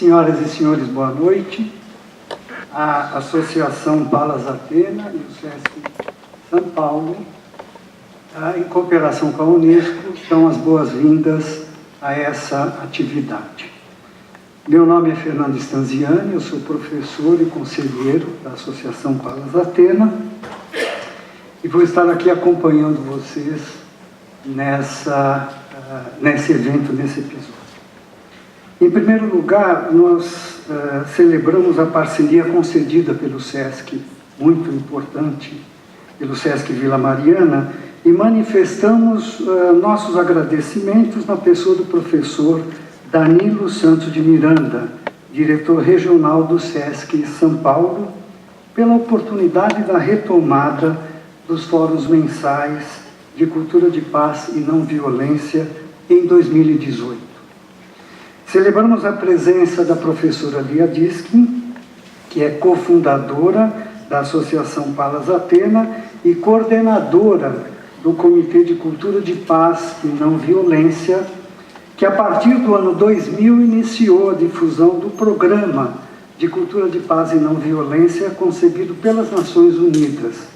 Senhoras e senhores, boa noite. A Associação Palas Atena e o SESC São Paulo, em cooperação com a Unesco, dão as boas-vindas a essa atividade. Meu nome é Fernando Stanziani, eu sou professor e conselheiro da Associação Palas Atena e vou estar aqui acompanhando vocês nesse evento, nesse episódio. Em primeiro lugar, nós celebramos a parceria concedida pelo SESC, muito importante, pelo SESC Vila Mariana, e manifestamos nossos agradecimentos na pessoa do professor Danilo Santos de Miranda, diretor regional do SESC São Paulo, pela oportunidade da retomada dos fóruns mensais de cultura de paz e não violência em 2018. Celebramos a presença da professora Lia Diskin, que é cofundadora da Associação Palas Atena e coordenadora do Comitê de Cultura de Paz e Não Violência, que a partir do ano 2000 iniciou a difusão do Programa de Cultura de Paz e Não Violência concebido pelas Nações Unidas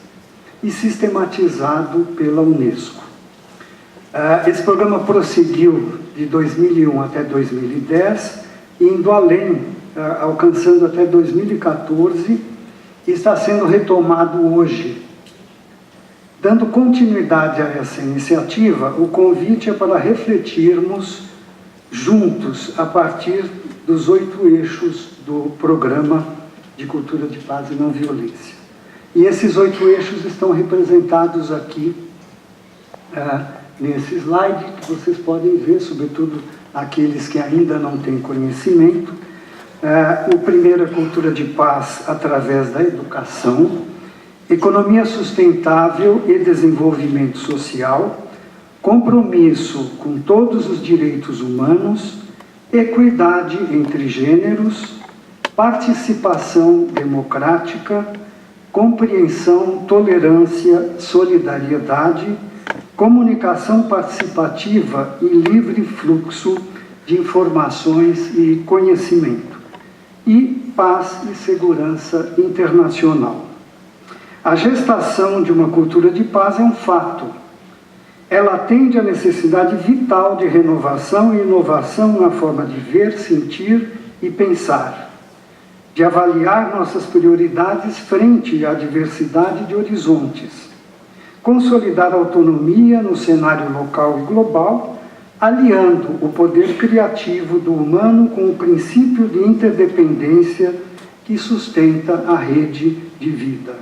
e sistematizado pela Unesco. Esse programa prosseguiu de 2001 até 2010, indo além, alcançando até 2014, e está sendo retomado hoje. Dando continuidade a essa iniciativa, o convite é para refletirmos juntos a partir dos 8 eixos do Programa de Cultura de Paz e Não Violência. E esses 8 eixos estão representados aqui nesse slide, que vocês podem ver, sobretudo aqueles que ainda não têm conhecimento. O primeiro é cultura de paz através da educação, economia sustentável e desenvolvimento social, compromisso com todos os direitos humanos, equidade entre gêneros, participação democrática, compreensão, tolerância, solidariedade, comunicação participativa e livre fluxo de informações e conhecimento, e paz e segurança internacional. A gestação de uma cultura de paz é um fato. Ela atende à necessidade vital de renovação e inovação na forma de ver, sentir e pensar, de avaliar nossas prioridades frente à diversidade de horizontes, consolidar a autonomia no cenário local e global, aliando o poder criativo do humano com o princípio de interdependência que sustenta a rede de vida.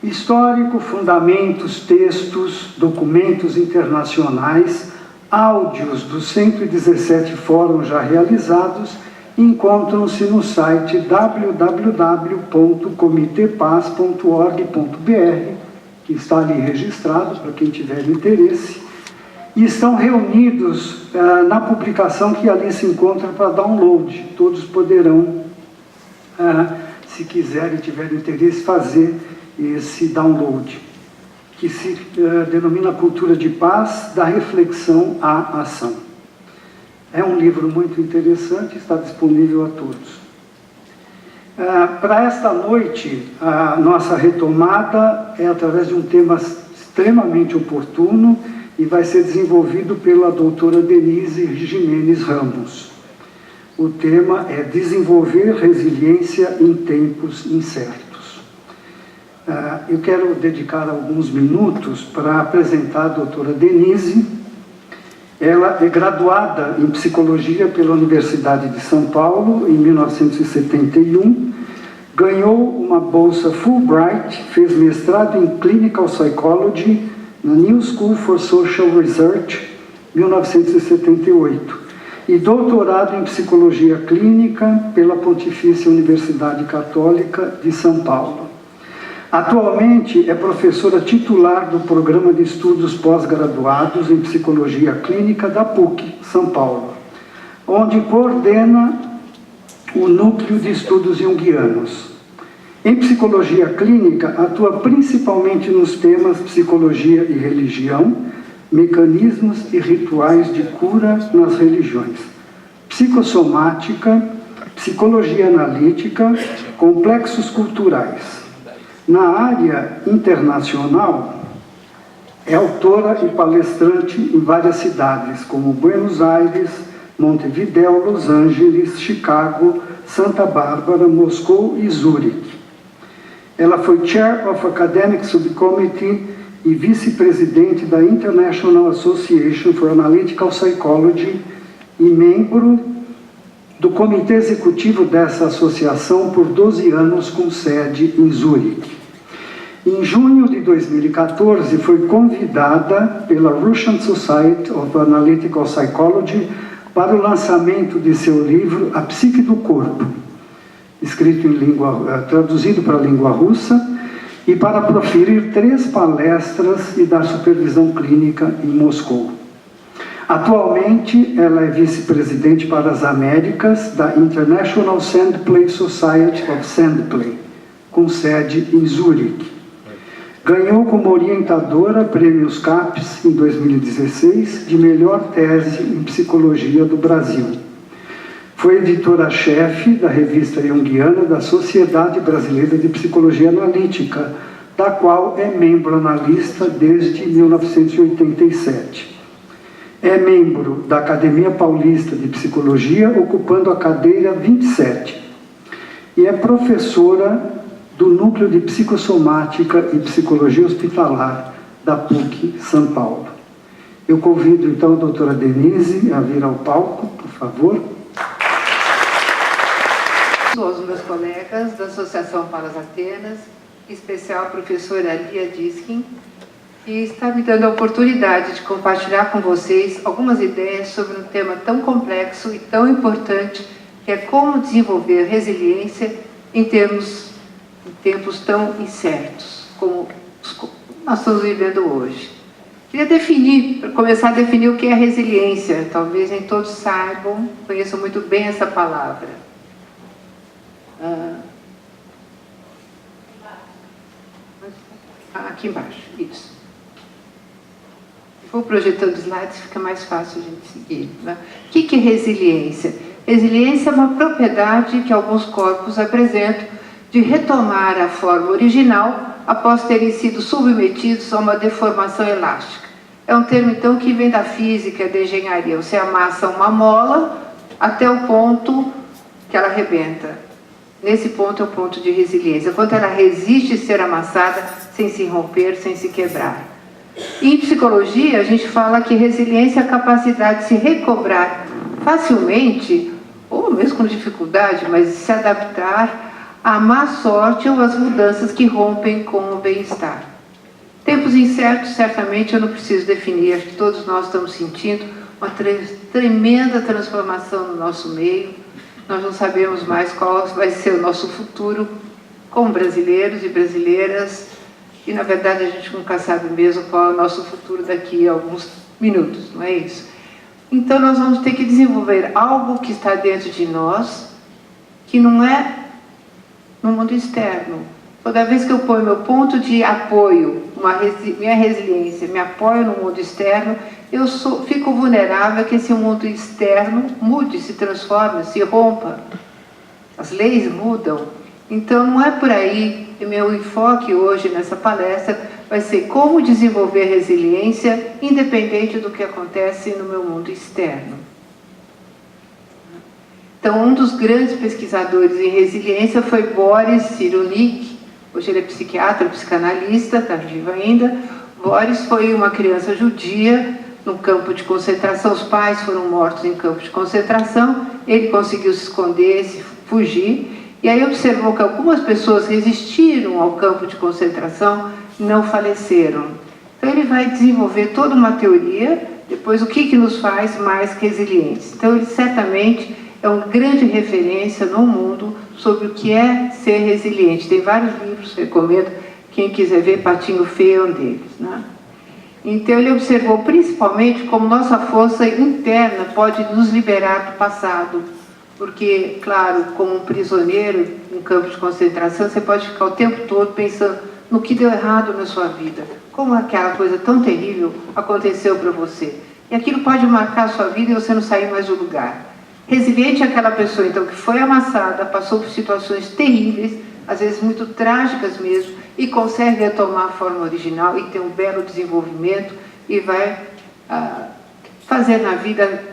Histórico, fundamentos, textos, documentos internacionais, áudios dos 117 fóruns já realizados encontram-se no site www.comitepaz.org.br, que está ali registrado para quem tiver interesse, e estão reunidos na publicação que ali se encontra para download. Todos poderão, se quiserem e tiverem interesse, fazer esse download, que se denomina Cultura de Paz, da reflexão à ação. É um livro muito interessante, está disponível a todos. Para esta noite, a nossa retomada é através de um tema extremamente oportuno e vai ser desenvolvido pela doutora Denise Jimenez Ramos. O tema é Desenvolver Resiliência em Tempos Incertos. Eu quero dedicar alguns minutos para apresentar a doutora Denise. Ela é graduada em Psicologia pela Universidade de São Paulo em 1971, ganhou uma bolsa Fulbright, fez mestrado em Clinical Psychology na New School for Social Research, 1978, e doutorado em Psicologia Clínica pela Pontifícia Universidade Católica de São Paulo. Atualmente é professora titular do Programa de Estudos Pós-Graduados em Psicologia Clínica da PUC, São Paulo, onde coordena o Núcleo de Estudos Junguianos. Em Psicologia Clínica, atua principalmente nos temas Psicologia e Religião, Mecanismos e Rituais de Cura nas Religiões, psicossomática, psicologia analítica, complexos culturais. Na área internacional, é autora e palestrante em várias cidades, como Buenos Aires, Montevideo, Los Angeles, Chicago, Santa Bárbara, Moscou e Zurique. Ela foi Chair of Academic Subcommittee e vice-presidente da International Association for Analytical Psychology e membro do comitê executivo dessa associação por 12 anos com sede em Zurique. Em junho de 2014, foi convidada pela Russian Society of Analytical Psychology para o lançamento de seu livro A Psique do Corpo, traduzido para a língua russa, e para proferir 3 palestras e dar supervisão clínica em Moscou. Atualmente, ela é vice-presidente para as Américas da International Sandplay Society of Sandplay, com sede em Zurique. Ganhou como orientadora prêmios CAPES em 2016 de melhor tese em psicologia do Brasil. Foi editora-chefe da revista Junguiana da Sociedade Brasileira de Psicologia Analítica, da qual é membro analista desde 1987. É membro da Academia Paulista de Psicologia, ocupando a cadeira 27. E é professora do Núcleo de Psicossomática e Psicologia Hospitalar da PUC São Paulo. Eu convido então a doutora Denise a vir ao palco, por favor. Os meus colegas da Associação Palas Atenas, em especial a professora Lia Diskin, que está me dando a oportunidade de compartilhar com vocês algumas ideias sobre um tema tão complexo e tão importante, que é como desenvolver resiliência em tempos tão incertos, como nós estamos vivendo hoje. Queria começar a definir o que é resiliência. Talvez nem todos saibam, conheçam muito bem essa palavra. Aqui embaixo, isso. Vou projetando slides, fica mais fácil a gente seguir, né? O que é resiliência? Resiliência é uma propriedade que alguns corpos apresentam de retomar a forma original após terem sido submetidos a uma deformação elástica. É um termo, então, que vem da física, da engenharia. Você amassa uma mola até o ponto que ela arrebenta. Nesse ponto é o ponto de resiliência, quando ela resiste ser amassada sem se romper, sem se quebrar. Em psicologia, a gente fala que resiliência é a capacidade de se recobrar facilmente, ou mesmo com dificuldade, mas de se adaptar à má sorte ou às mudanças que rompem com o bem-estar. Tempos incertos, certamente, eu não preciso definir, acho que todos nós estamos sentindo uma tremenda transformação no nosso meio. Nós não sabemos mais qual vai ser o nosso futuro como brasileiros e brasileiras, e na verdade a gente nunca sabe mesmo qual é o nosso futuro daqui a alguns minutos, não é isso? Então nós vamos ter que desenvolver algo que está dentro de nós, que não é no mundo externo. Toda vez que eu ponho meu ponto de apoio, minha resiliência, me apoio no mundo externo, eu fico vulnerável a que esse mundo externo mude, se transforme, se rompa. As leis mudam. Então não é por aí. E meu enfoque hoje nessa palestra vai ser como desenvolver resiliência independente do que acontece no meu mundo externo. Então, um dos grandes pesquisadores em resiliência foi Boris Cyrulnik. Hoje ele é psiquiatra, psicanalista, está vivo ainda. Boris foi uma criança judia num campo de concentração. Os pais foram mortos em campo de concentração. Ele conseguiu se esconder, se fugir. E aí observou que algumas pessoas resistiram ao campo de concentração e não faleceram. Então ele vai desenvolver toda uma teoria, depois o que nos faz mais resilientes. Então ele certamente é uma grande referência no mundo sobre o que é ser resiliente. Tem vários livros, recomendo, quem quiser ver, Patinho Feio é um deles, né? Então ele observou principalmente como nossa força interna pode nos liberar do passado. Porque, claro, como um prisioneiro em um campo de concentração, você pode ficar o tempo todo pensando no que deu errado na sua vida. Como aquela coisa tão terrível aconteceu para você. E aquilo pode marcar a sua vida e você não sair mais do lugar. Resiliente é aquela pessoa, então, que foi amassada, passou por situações terríveis, às vezes muito trágicas mesmo, e consegue retomar a forma original e ter um belo desenvolvimento e vai fazer na vida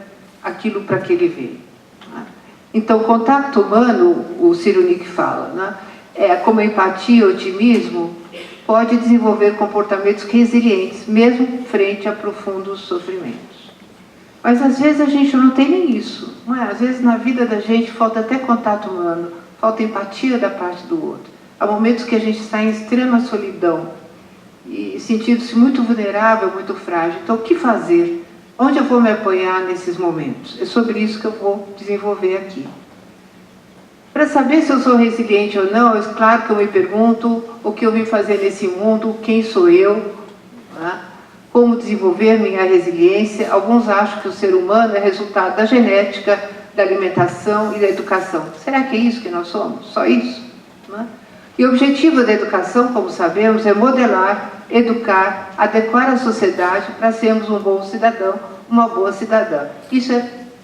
aquilo para que ele veio. Né? Então, o contato humano, o Cyrulnik fala, né? Como empatia e otimismo, pode desenvolver comportamentos resilientes, mesmo frente a profundos sofrimentos. Mas às vezes a gente não tem nem isso. Não é? Às vezes na vida da gente falta até contato humano, falta empatia da parte do outro. Há momentos que a gente está em extrema solidão e sentindo-se muito vulnerável, muito frágil. Então, o que fazer? Onde eu vou me apoiar nesses momentos? É sobre isso que eu vou desenvolver aqui. Para saber se eu sou resiliente ou não, é claro que eu me pergunto o que eu vim fazer nesse mundo, quem sou eu, né? Como desenvolver minha resiliência. Alguns acham que o ser humano é resultado da genética, da alimentação e da educação. Será que é isso que nós somos? Só isso? Né? E o objetivo da educação, como sabemos, é modelar, educar, adequar a sociedade para sermos um bom cidadão, uma boa cidadã. Isso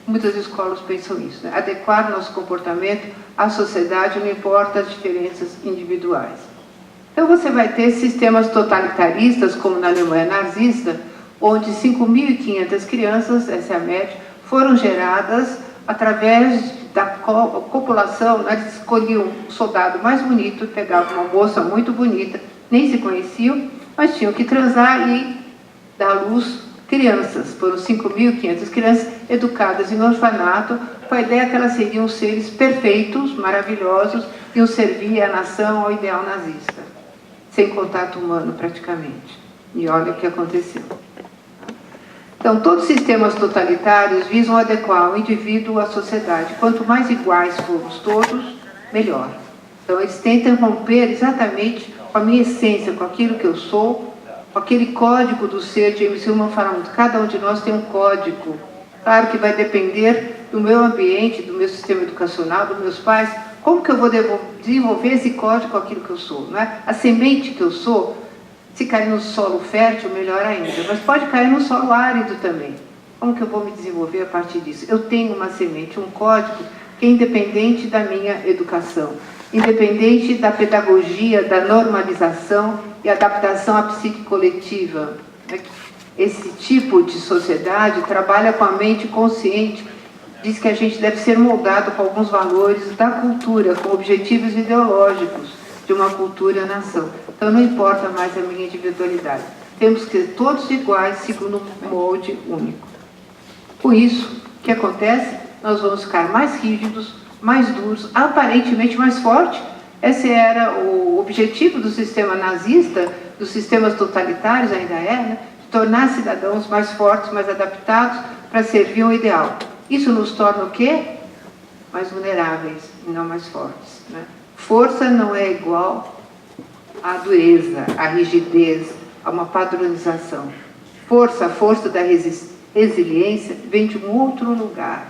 muitas escolas pensam isso, né? Adequar nosso comportamento à sociedade, não importa as diferenças individuais. Então você vai ter sistemas totalitaristas, como na Alemanha nazista, onde 5.500 crianças, essa é a média, foram geradas através da copulação. Eles escolhiam um soldado mais bonito, pegavam uma moça muito bonita, nem se conheciam, mas tinham que transar e dar à luz crianças. Foram 5.500 crianças educadas em orfanato, com a ideia que elas seriam seres perfeitos, maravilhosos, iam servir à nação, ao ideal nazista, sem contato humano praticamente. E olha o que aconteceu. Então, todos os sistemas totalitários visam adequar o indivíduo à sociedade. Quanto mais iguais formos todos, melhor. Então, eles tentam romper exatamente com a minha essência, com aquilo que eu sou, com aquele código do ser. James Hillman fala muito, cada um de nós tem um código. Claro que vai depender do meu ambiente, do meu sistema educacional, dos meus pais. Como que eu vou desenvolver esse código com aquilo que eu sou? Não é? A semente que eu sou, se cair no solo fértil, melhor ainda. Mas pode cair no solo árido também. Como que eu vou me desenvolver a partir disso? Eu tenho uma semente, um código que é independente da minha educação, independente da pedagogia, da normalização e adaptação à psique coletiva. Esse tipo de sociedade trabalha com a mente consciente, diz que a gente deve ser moldado com alguns valores da cultura, com objetivos ideológicos de uma cultura-nação. Então não importa mais a minha individualidade. Temos que ser todos iguais, segundo um molde único. Com isso, o que acontece? Nós vamos ficar mais rígidos, mais duros, aparentemente mais fortes. Esse era o objetivo do sistema nazista, dos sistemas totalitários ainda né? De tornar cidadãos mais fortes, mais adaptados para servir um ideal. Isso nos torna o quê? Mais vulneráveis e não mais fortes. Né? Força não é igual à dureza, à rigidez, a uma padronização. A força da resiliência vem de um outro lugar.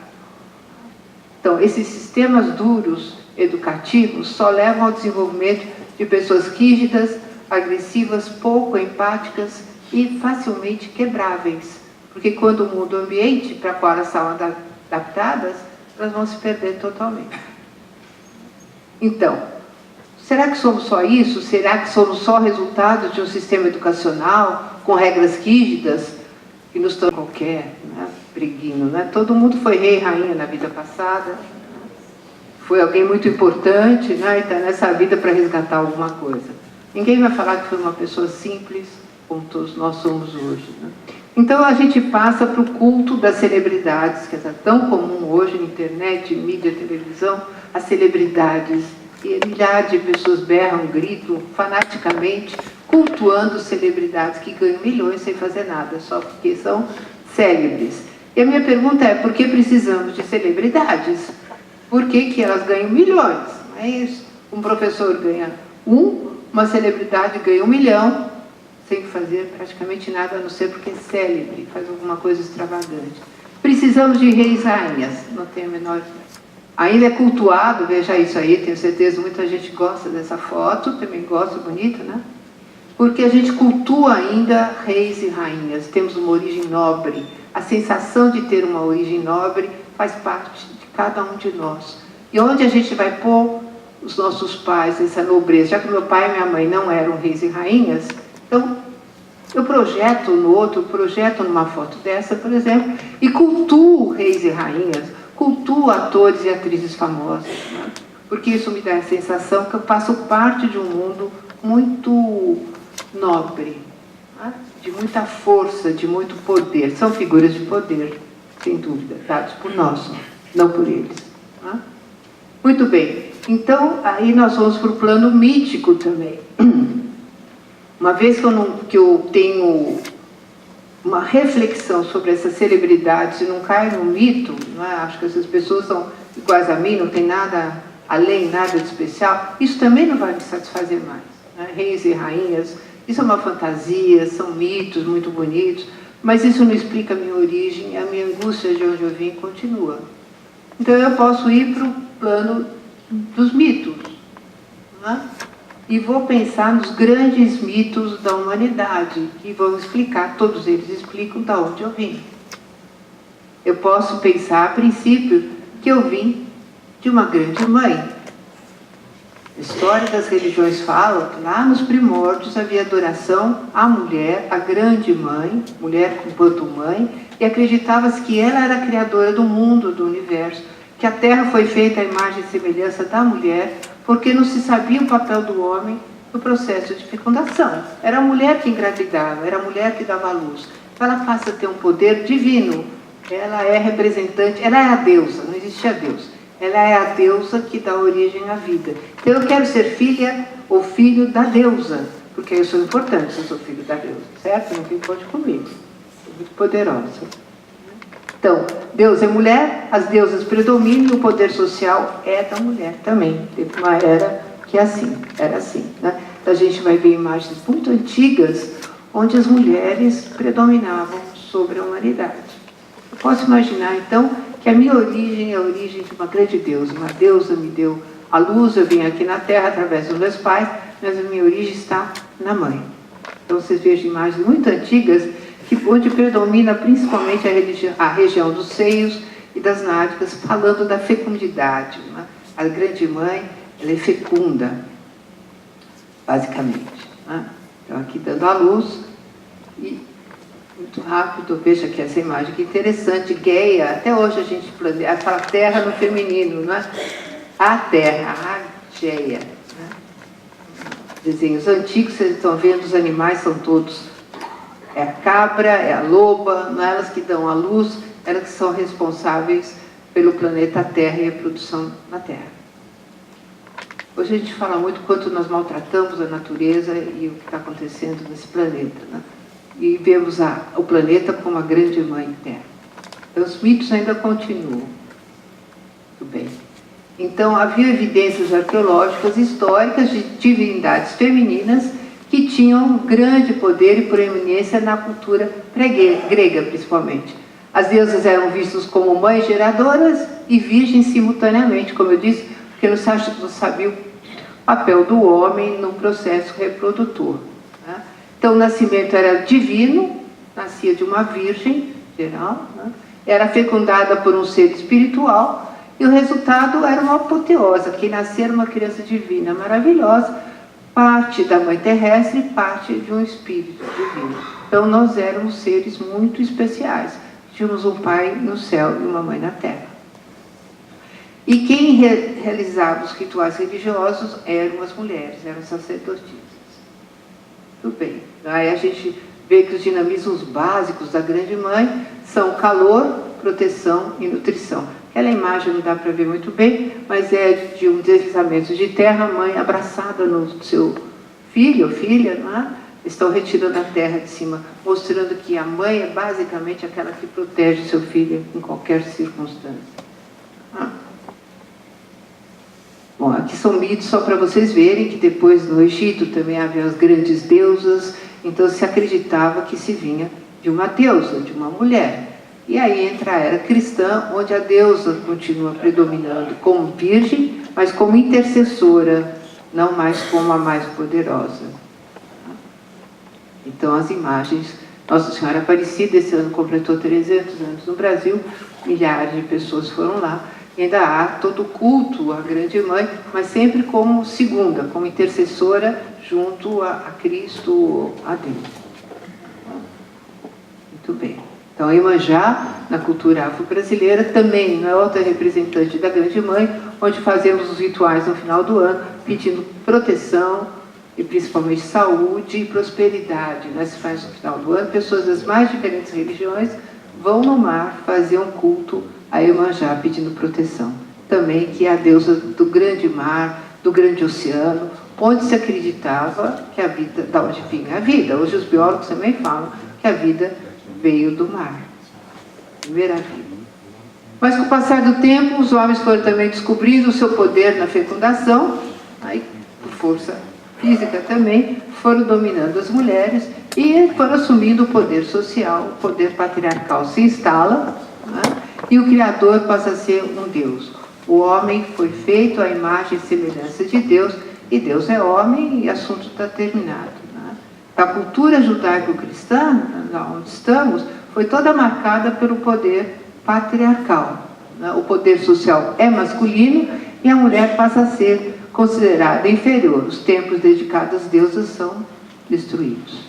Então, esses sistemas duros, educativos, só levam ao desenvolvimento de pessoas rígidas, agressivas, pouco empáticas e facilmente quebráveis. Porque quando muda o ambiente para o qual elas são adaptadas, elas vão se perder totalmente. Então, será que somos só isso? Será que somos só resultado de um sistema educacional com regras rígidas que nos tornam qualquer, né? Briguinho, né? Todo mundo foi rei e rainha na vida passada, foi alguém muito importante, né? E está nessa vida para resgatar alguma coisa. Ninguém vai falar que foi uma pessoa simples, como todos nós somos hoje, né? Então a gente passa para o culto das celebridades, que é tão comum hoje na internet, mídia, televisão, as celebridades. E milhares de pessoas berram, gritam fanaticamente, cultuando celebridades que ganham milhões sem fazer nada, só porque são célebres. E a minha pergunta é, por que precisamos de celebridades? Por que elas ganham milhões? Mas um professor ganha uma celebridade ganha 1 milhão, sem fazer praticamente nada, a não ser porque é célebre, faz alguma coisa extravagante. Precisamos de reis e rainhas, não tem a menor... Ainda é cultuado, veja isso aí, tenho certeza muita gente gosta dessa foto, também gosta, bonita, né? Porque a gente cultua ainda reis e rainhas, temos uma origem nobre. A sensação de ter uma origem nobre faz parte de cada um de nós. E onde a gente vai pôr os nossos pais, essa nobreza? Já que meu pai e minha mãe não eram reis e rainhas, então eu projeto no outro, projeto numa foto dessa, por exemplo, e cultuo reis e rainhas, cultuo atores e atrizes famosos, né? Porque isso me dá a sensação que eu faço parte de um mundo muito nobre, né? De muita força, de muito poder. São figuras de poder, sem dúvida, dados por nós, não por eles, né? Muito bem, então aí nós vamos para o plano mítico também. Uma vez que eu tenho uma reflexão sobre essas celebridades e não caio no mito, não é? Acho que essas pessoas são iguais a mim, não tem nada além, nada de especial, isso também não vai me satisfazer mais, né? Reis e rainhas, isso é uma fantasia, são mitos muito bonitos, mas isso não explica a minha origem, a minha angústia de onde eu vim continua. Então eu posso ir para o plano dos mitos, não é? E vou pensar nos grandes mitos da humanidade, que vão explicar, todos eles explicam de onde eu vim. Eu posso pensar, a princípio, que eu vim de uma grande mãe. A história das religiões fala que lá nos primórdios havia adoração à mulher, à grande mãe, mulher enquanto mãe, e acreditava-se que ela era a criadora do mundo, do universo, que a terra foi feita à imagem e semelhança da mulher, porque não se sabia o papel do homem no processo de fecundação. Era a mulher que engravidava, era a mulher que dava à luz. Então ela passa a ter um poder divino. Ela é representante, ela é a deusa, não existia Deus. Ela é a deusa que dá origem à vida. Então eu quero ser filha ou filho da deusa, porque eu sou importante se eu sou filho da deusa, certo? Não tem pode comigo. Sou muito poderosa. Então, Deus é mulher, as deusas predominam e o poder social é da mulher também. Teve uma era que era assim, né? Então, a gente vai ver imagens muito antigas onde as mulheres predominavam sobre a humanidade. Eu posso imaginar, então, que a minha origem é a origem de uma grande deusa. Uma deusa me deu a luz, eu vim aqui na Terra através dos meus pais, mas a minha origem está na mãe. Então, vocês vejam imagens muito antigas onde predomina principalmente a região dos seios e das nádegas, falando da fecundidade, né? A grande mãe, ela é fecunda, basicamente, né? Então, aqui dando a luz, e muito rápido, veja aqui essa imagem, que interessante, Gaia, até hoje a gente fala terra no feminino, não é? A terra, a Gaia, né? Desenhos antigos, vocês estão vendo, os animais são todos... É a cabra, é a loba, não é elas que dão a luz, elas que são responsáveis pelo planeta Terra e a produção na Terra. Hoje a gente fala muito quanto nós maltratamos a natureza e o que está acontecendo nesse planeta, né? E vemos o planeta como a grande mãe Terra. Então, os mitos ainda continuam. Muito bem. Então, havia evidências arqueológicas históricas de divindades femininas que tinham grande poder e proeminência na cultura grega, principalmente. As deusas eram vistas como mães geradoras e virgens simultaneamente, como eu disse, porque não sabia o papel do homem no processo reprodutor, né? Então, o nascimento era divino, nascia de uma virgem geral, né? Era fecundada por um ser espiritual e o resultado era uma apoteose, que nascia uma criança divina, maravilhosa, parte da mãe terrestre e parte de um espírito divino. Então, nós éramos seres muito especiais. Tínhamos um pai no céu e uma mãe na terra. E quem realizava os rituais religiosos eram as mulheres, eram sacerdotisas. Tudo bem. Aí a gente vê que os dinamismos básicos da grande mãe são calor, proteção e nutrição. Aquela imagem não dá para ver muito bem, mas é de um deslizamento de terra, a mãe abraçada no seu filho ou filha, não é? Estão retirando a terra de cima, mostrando que a mãe é basicamente aquela que protege seu filho em qualquer circunstância. Bom, aqui são mitos só para vocês verem que depois no Egito também havia as grandes deusas, então se acreditava que se vinha de uma deusa, de uma mulher. E aí entra a era cristã, onde a deusa continua predominando como virgem, mas como intercessora, não mais como a mais poderosa. Então as imagens, Nossa Senhora Aparecida esse ano completou 300 anos no Brasil, milhares de pessoas foram lá, Ainda há todo o culto à grande mãe, mas sempre como segunda, como intercessora junto a Cristo, a Deus. Muito bem. Então, a Iemanjá, na cultura afro-brasileira, também não é outra representante da grande mãe, onde fazemos os rituais no final do ano, pedindo proteção e principalmente saúde e prosperidade. Se faz no final do ano, pessoas das mais diferentes religiões vão no mar fazer um culto a Iemanjá pedindo proteção. Também que é a deusa do grande mar, do grande oceano, onde se acreditava que a vida, da onde vinha a vida. Hoje os biólogos também falam que a vida veio do mar. Primeira vida. Mas com o passar do tempo, os homens foram também descobrindo o seu poder na fecundação, aí, por força física também, foram dominando as mulheres e foram assumindo o poder social, o poder patriarcal se instala, né? E o Criador passa a ser um Deus. O homem foi feito à imagem e semelhança de Deus, e Deus é homem e assunto está terminado. Né? A cultura judaico-cristã, onde estamos, foi toda marcada pelo poder patriarcal. Né? O poder social é masculino e a mulher passa a ser considerada inferior. Os templos dedicados às deusas são destruídos.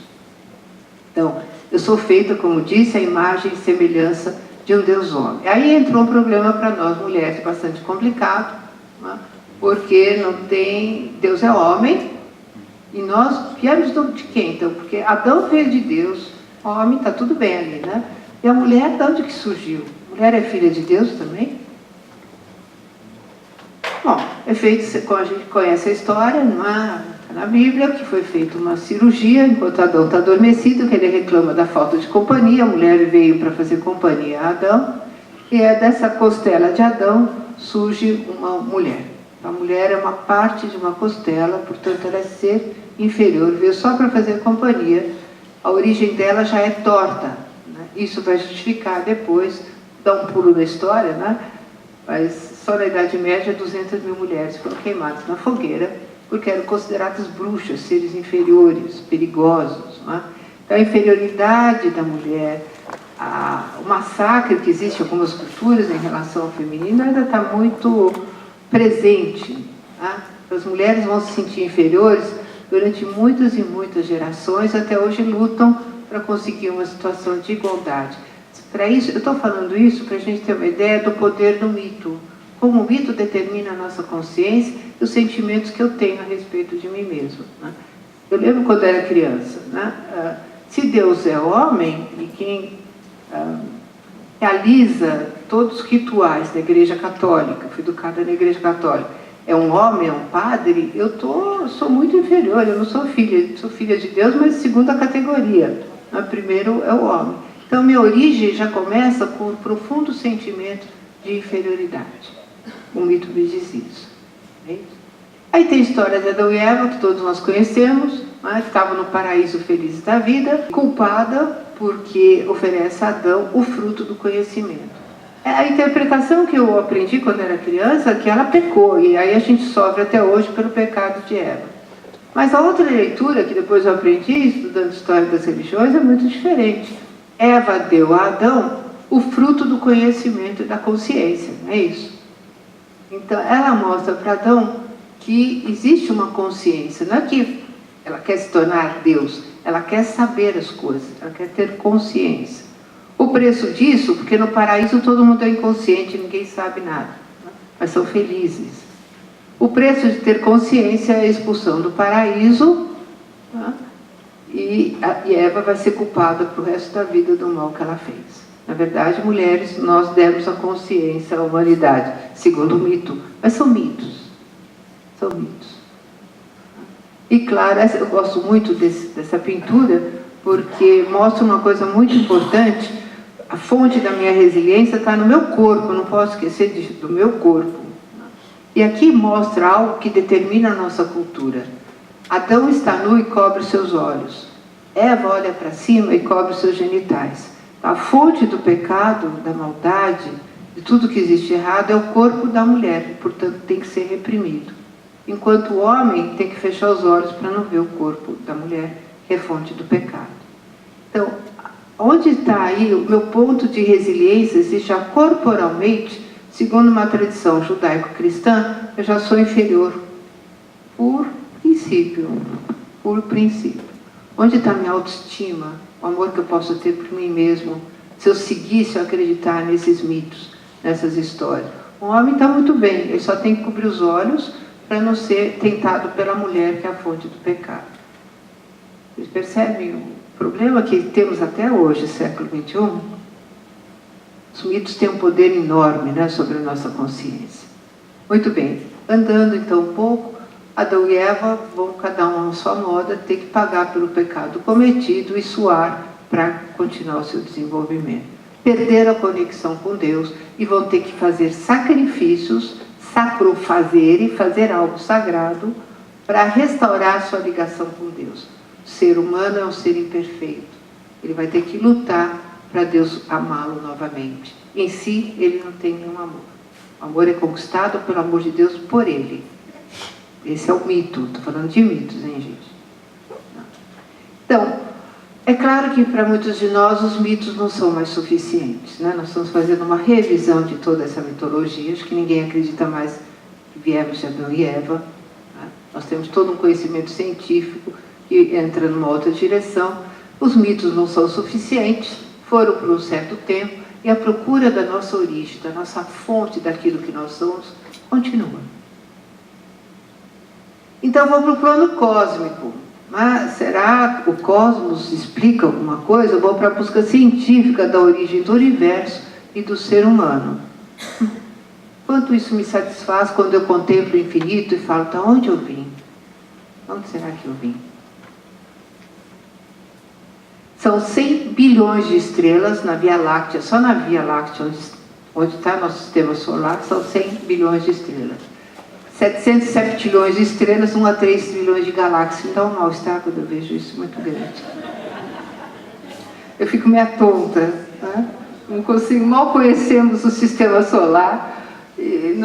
Então, eu sou feita, como disse, à imagem e semelhança de um Deus homem. Aí entrou um problema para nós mulheres bastante complicado, né? Porque não tem... Deus é homem e nós viemos de quem então? Porque Adão veio de Deus, homem, está tudo bem ali, né? E a mulher, de onde que surgiu? A mulher é filha de Deus também? Bom, é feito, como a gente conhece a história, na Bíblia, que foi feita uma cirurgia enquanto Adão está adormecido, que ele reclama da falta de companhia, a mulher veio para fazer companhia a Adão, e é dessa costela de Adão surge uma mulher. A mulher é uma parte de uma costela, portanto ela é ser inferior, veio só para fazer companhia, a origem dela já é torta, né? Isso vai justificar depois, dá um pulo na história, né? Mas só na Idade Média 200 mil mulheres foram queimadas na fogueira, porque eram consideradas bruxas, seres inferiores, perigosos. Não é? Então, a inferioridade da mulher, o massacre que existe em algumas culturas em relação ao feminino ainda está muito presente. Tá? As mulheres vão se sentir inferiores durante muitas e muitas gerações, até hoje lutam para conseguir uma situação de igualdade. Para isso, eu estou falando isso para a gente ter uma ideia do poder do mito. Como o mito determina a nossa consciência e os sentimentos que eu tenho a respeito de mim mesmo. Né? Eu lembro quando era criança, né? Se Deus é homem, e quem realiza todos os rituais da Igreja Católica, fui educada na Igreja Católica, é um homem, é um padre, sou muito inferior, eu não sou filha de Deus, mas segunda categoria. Né? Primeiro é o homem. Então, minha origem já começa com um profundo sentimento de inferioridade. O mito me diz isso. Aí tem a história de Adão e Eva, que todos nós conhecemos, né? Estavam no paraíso felizes da vida, culpada porque oferece a Adão o fruto do conhecimento. A interpretação que eu aprendi quando era criança é que ela pecou, e aí a gente sofre até hoje pelo pecado de Eva. Mas a outra leitura, que depois eu aprendi, estudando história das religiões, é muito diferente. Eva deu a Adão o fruto do conhecimento e da consciência, não é isso? Então, ela mostra para Adão que existe uma consciência, não é que ela quer se tornar Deus, ela quer saber as coisas, ela quer ter consciência. O preço disso, porque no paraíso todo mundo é inconsciente, ninguém sabe nada, né? Mas são felizes. O preço de ter consciência é a expulsão do paraíso, né? E Eva vai ser culpada para o resto da vida do mal que ela fez. Na verdade, mulheres, nós demos a consciência à humanidade, segundo o mito. Mas são mitos. São mitos. E, claro, eu gosto muito dessa pintura, porque mostra uma coisa muito importante. A fonte da minha resiliência está no meu corpo, não posso esquecer do meu corpo. E aqui mostra algo que determina a nossa cultura. Adão está nu e cobre seus olhos. Eva olha para cima e cobre seus genitais. A fonte do pecado, da maldade, de tudo que existe errado, é o corpo da mulher, portanto tem que ser reprimido. Enquanto o homem tem que fechar os olhos para não ver o corpo da mulher, que é fonte do pecado. Então, onde está aí o meu ponto de resiliência, se já corporalmente Segundo uma tradição judaico-cristã, eu já sou inferior por princípio. Onde está a minha autoestima, o amor que eu posso ter por mim mesmo, se eu seguir, se eu acreditar nesses mitos, nessas histórias? O homem está muito bem, ele só tem que cobrir os olhos para não ser tentado pela mulher, que é a fonte do pecado. Vocês percebem o problema que temos até hoje, século XXI? Os mitos têm um poder enorme, né, sobre a nossa consciência. Muito bem, andando então um pouco, Adão e Eva vão, cada um à sua moda, ter que pagar pelo pecado cometido e suar para continuar o seu desenvolvimento. Perderam a conexão com Deus e vão ter que fazer sacrifícios, fazer algo sagrado para restaurar a sua ligação com Deus. O ser humano é um ser imperfeito. Ele vai ter que lutar para Deus amá-lo novamente. Em si, ele não tem nenhum amor. O amor é conquistado pelo amor de Deus por ele. Esse é o mito. Estou falando de mitos, hein, gente? Então, é claro que para muitos de nós os mitos não são mais suficientes, né? Nós estamos fazendo uma revisão de toda essa mitologia. Acho que ninguém acredita mais que viemos de Adão e Eva, né? Nós temos todo um conhecimento científico que entra numa outra direção. Os mitos não são suficientes, foram por um certo tempo, e a procura da nossa origem, da nossa fonte, daquilo que nós somos, continua. Então vou para o plano cósmico. Mas será que o cosmos explica alguma coisa? Eu vou para a busca científica da origem do universo e do ser humano. Quanto isso me satisfaz quando eu contemplo o infinito e falo, de onde eu vim? Onde será que eu vim? São 100 bilhões de estrelas na Via Láctea, só na Via Láctea, onde está nosso sistema solar, são 100 bilhões de estrelas. 700 septilhões de estrelas, 1 a 3 trilhões de galáxias. Então, um mal-estar quando eu vejo isso muito grande. Eu fico meio tonta, né? Não consigo, mal conhecemos o sistema solar. E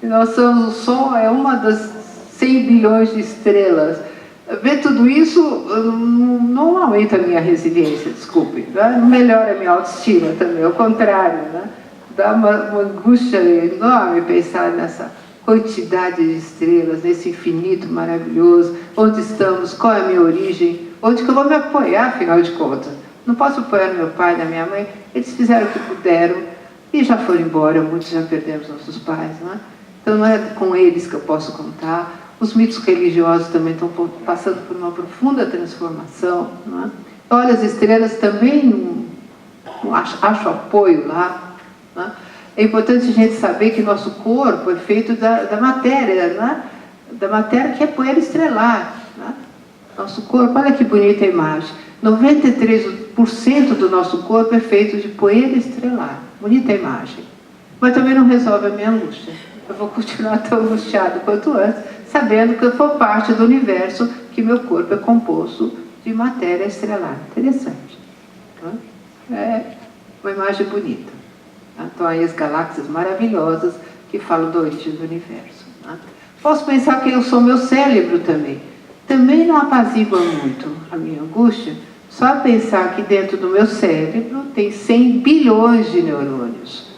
nós somos, o Sol é uma das 100 bilhões de estrelas. Ver tudo isso não aumenta a minha resiliência, desculpe. Né? Não melhora a minha autoestima também, ao contrário. Né? Dá uma angústia enorme pensar nessa quantidade de estrelas, nesse infinito maravilhoso, onde estamos, qual é a minha origem, onde que eu vou me apoiar, afinal de contas. Não posso apoiar no meu pai, na minha mãe, eles fizeram o que puderam e já foram embora, muitos já perdemos nossos pais, não é? Então não é com eles que eu posso contar. Os mitos religiosos também estão passando por uma profunda transformação, não é? Olha, as estrelas também não acho apoio lá, não é? É importante a gente saber que nosso corpo é feito da matéria, né? Da matéria que é poeira estrelar. Né? Nosso corpo, olha que bonita a imagem. 93% do nosso corpo é feito de poeira estrelar. Bonita a imagem. Mas também não resolve a minha angústia. Eu vou continuar tão angustiado quanto antes, sabendo que eu sou parte do universo, que meu corpo é composto de matéria estrelar. Interessante. Né? É uma imagem bonita. Então, aí as galáxias maravilhosas que falam da origem do universo. Né? Posso pensar que eu sou meu cérebro também. Também não apazigua muito a minha angústia, só pensar que dentro do meu cérebro tem 100 bilhões de neurônios.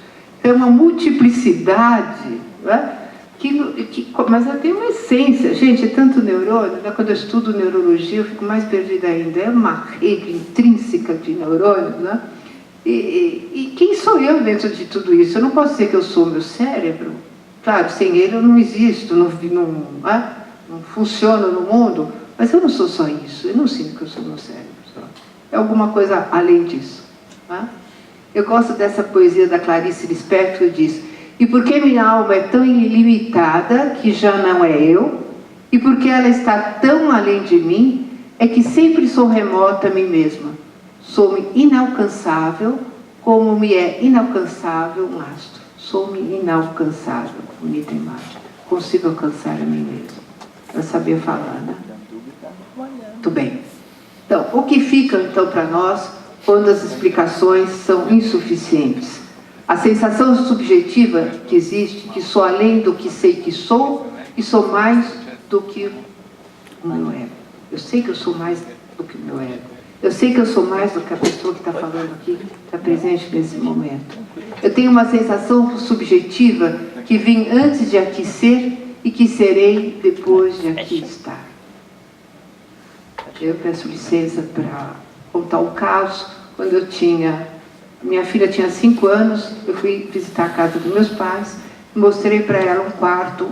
Então, é uma multiplicidade, né? Mas ela tem uma essência. Gente, é tanto neurônio, né? Quando eu estudo neurologia, eu fico mais perdida ainda. É uma rede intrínseca de neurônios, né? E quem sou eu dentro de tudo isso? Eu não posso dizer que eu sou o meu cérebro. Claro, sem ele eu não existo, não funciono no mundo, mas eu não sou só isso. Eu não sinto que eu sou meu cérebro. Só. É alguma coisa além disso. Né? Eu gosto dessa poesia da Clarice Lispector, que diz: e porque minha alma é tão ilimitada que já não é eu, e porque ela está tão além de mim, é que sempre sou remota a mim mesma. Sou-me inalcançável, como me é inalcançável um astro. Sou-me inalcançável. Bonita imagem. Consigo alcançar a mim mesmo. Eu sabia falar, né? Muito bem. Então, o que fica, então, para nós, quando as explicações são insuficientes? A sensação subjetiva que existe, que sou além do que sei que sou, e sou mais do que o meu ego. Eu sei que eu sou mais do que o meu ego. Eu sei que eu sou mais do que a pessoa que está falando aqui, que está presente nesse momento. Eu tenho uma sensação subjetiva que vim antes de aqui ser e que serei depois de aqui estar. Eu peço licença para contar um caso. Quando eu tinha... Minha filha tinha 5 anos, eu fui visitar a casa dos meus pais, mostrei para ela um quarto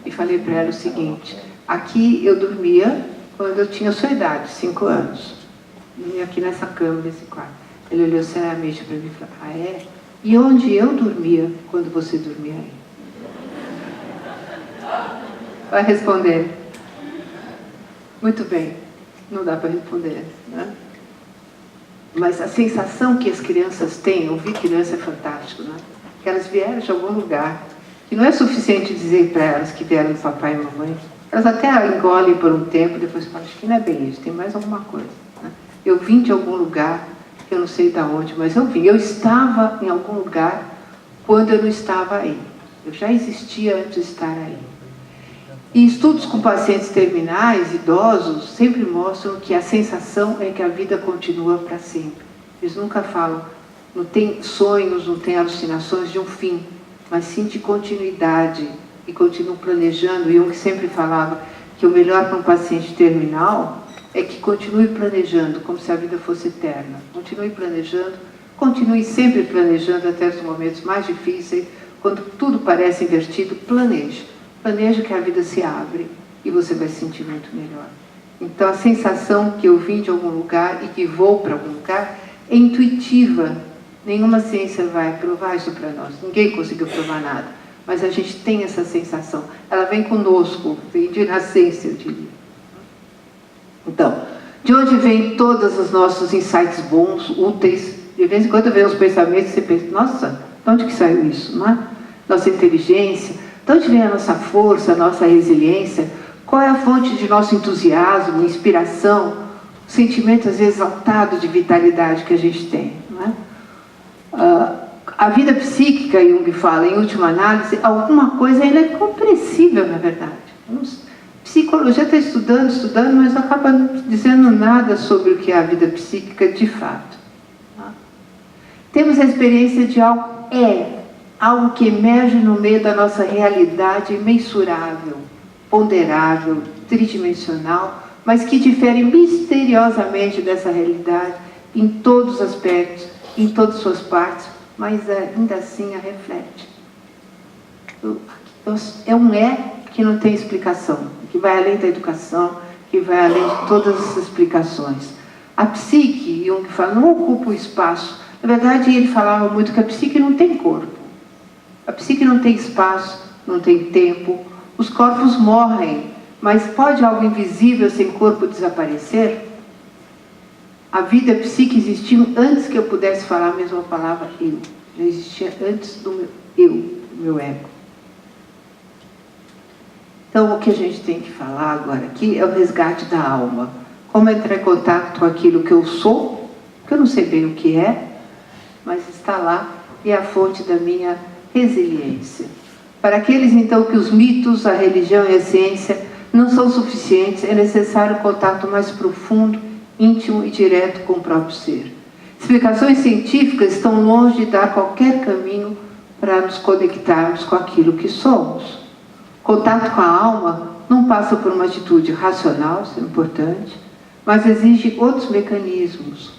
e falei para ela o seguinte: aqui eu dormia quando eu tinha a sua idade, 5 anos. Dormia aqui nessa cama, nesse quarto. Ele olhou seriamente para mim e falou: ah, é? E onde eu dormia quando você dormia aí? Vai responder. Muito bem, não dá para responder, né? Mas a sensação que as crianças têm, ouvir criança é fantástico, né? Que elas vieram de algum lugar, que não é suficiente dizer para elas que vieram do papai e mamãe. Elas até engolem por um tempo, depois falam: acho que não é bem isso, tem mais alguma coisa, né? Eu vim de algum lugar, que eu não sei de onde, mas eu vim. Eu estava em algum lugar quando eu não estava aí. Eu já existia antes de estar aí. E estudos com pacientes terminais, idosos, sempre mostram que a sensação é que a vida continua para sempre. Eles nunca falam, não tem sonhos, não tem alucinações de um fim, mas sim de continuidade, e continuam planejando. E Jung sempre falava que o melhor para um paciente terminal é que continue planejando, como se a vida fosse eterna. Continue planejando, continue sempre planejando até os momentos mais difíceis, quando tudo parece invertido, planeje. Planeja que a vida se abre e você vai se sentir muito melhor. Então, a sensação que eu vim de algum lugar e que vou para algum lugar é intuitiva. Nenhuma ciência vai provar isso para nós. Ninguém conseguiu provar nada. Mas a gente tem essa sensação. Ela vem conosco, vem de nascença, eu diria. Então, de onde vêm todos os nossos insights bons, úteis? De vez em quando vem os pensamentos e você pensa: nossa, de onde que saiu isso, não é? Nossa inteligência. De onde vem a nossa força, a nossa resiliência? Qual é a fonte de nosso entusiasmo, inspiração, sentimento às vezes exaltado de vitalidade que a gente tem, não é? A vida psíquica, Jung fala, em última análise, alguma coisa ainda é compreensível, na verdade. Psicologia está estudando, mas não acaba dizendo nada sobre o que é a vida psíquica de fato. Temos a experiência de algo que emerge no meio da nossa realidade imensurável, ponderável, tridimensional, mas que difere misteriosamente dessa realidade em todos os aspectos, em todas as suas partes, mas ainda assim a reflete. É um que não tem explicação, que vai além da educação, que vai além de todas as explicações. A psique, Jung fala, não ocupa o espaço. Na verdade, ele falava muito que a psique não tem corpo. A psique não tem espaço, não tem tempo. Os corpos morrem, mas pode algo invisível sem corpo desaparecer? A vida psíquica existiu antes que eu pudesse falar a mesma palavra eu. Já existia antes do meu eu, do meu ego. Então, o que a gente tem que falar agora aqui é o resgate da alma. Como entrar em contato com aquilo que eu sou, que eu não sei bem o que é, mas está lá e é a fonte da minha resiliência. Para aqueles, então, que os mitos, a religião e a ciência não são suficientes, é necessário um contato mais profundo, íntimo e direto com o próprio ser. Explicações científicas estão longe de dar qualquer caminho para nos conectarmos com aquilo que somos. Contato com a alma não passa por uma atitude racional, isso é importante, mas exige outros mecanismos,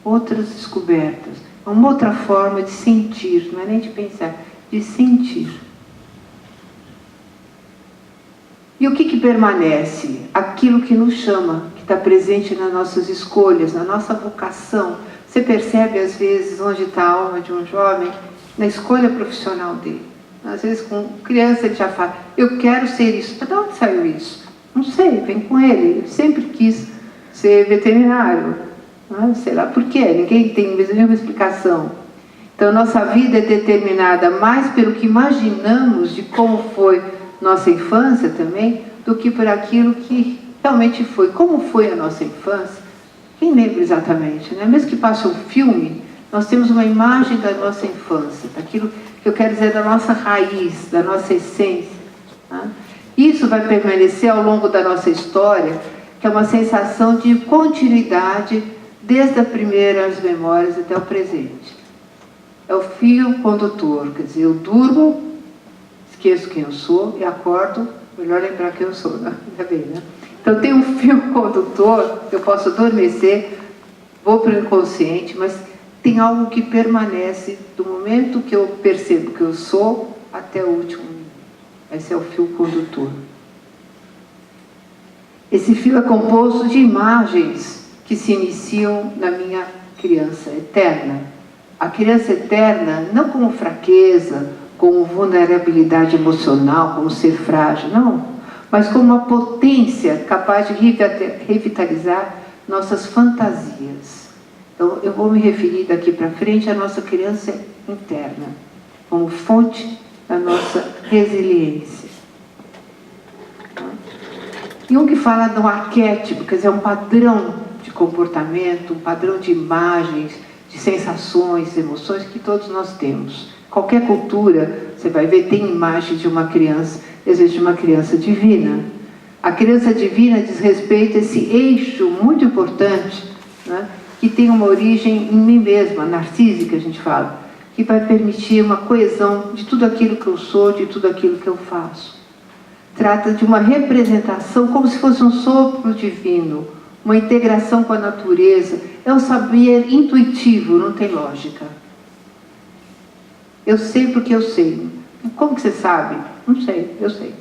outras descobertas, uma outra forma de sentir, não é nem de pensar, de sentir. E o que permanece? Aquilo que nos chama, que está presente nas nossas escolhas, na nossa vocação. Você percebe, às vezes, onde está a alma de um jovem? Na escolha profissional dele. Às vezes, com criança, ele já fala, eu quero ser isso. Mas de onde saiu isso? Não sei, vem com ele. Ele sempre quis ser veterinário. Não sei lá por quê, ninguém tem nenhuma explicação. Então, nossa vida é determinada mais pelo que imaginamos de como foi nossa infância também, do que por aquilo que realmente foi. Como foi a nossa infância? Quem lembra exatamente, né? Mesmo que passe um filme, nós temos uma imagem da nossa infância, daquilo que eu quero dizer, da nossa raiz, da nossa essência. Tá? Isso vai permanecer ao longo da nossa história, que é uma sensação de continuidade desde as primeiras memórias até o presente. É o fio condutor, quer dizer, eu durmo, esqueço quem eu sou e acordo, melhor lembrar quem eu sou, né? Ainda bem, né? Então tem um fio condutor, eu posso adormecer, vou para o inconsciente, mas tem algo que permanece do momento que eu percebo que eu sou até o último minuto. Esse é o fio condutor. Esse fio é composto de imagens que se iniciam na minha criança eterna. A criança eterna, não como fraqueza, como vulnerabilidade emocional, como ser frágil, não, mas como uma potência capaz de revitalizar nossas fantasias. Então, eu vou me referir daqui para frente à nossa criança interna, como fonte da nossa resiliência. Jung fala do arquétipo, quer dizer, um padrão de comportamento, um padrão de imagens, de sensações, emoções que todos nós temos. Qualquer cultura, você vai ver, tem imagem de uma criança, existe uma criança divina. A criança divina diz respeito a esse eixo muito importante, né, que tem uma origem em mim mesma, narcísica, a gente fala, que vai permitir uma coesão de tudo aquilo que eu sou, de tudo aquilo que eu faço. Trata de uma representação como se fosse um sopro divino, uma integração com a natureza. É um saber intuitivo, não tem lógica. Eu sei porque eu sei. Como que você sabe? Não sei, eu sei.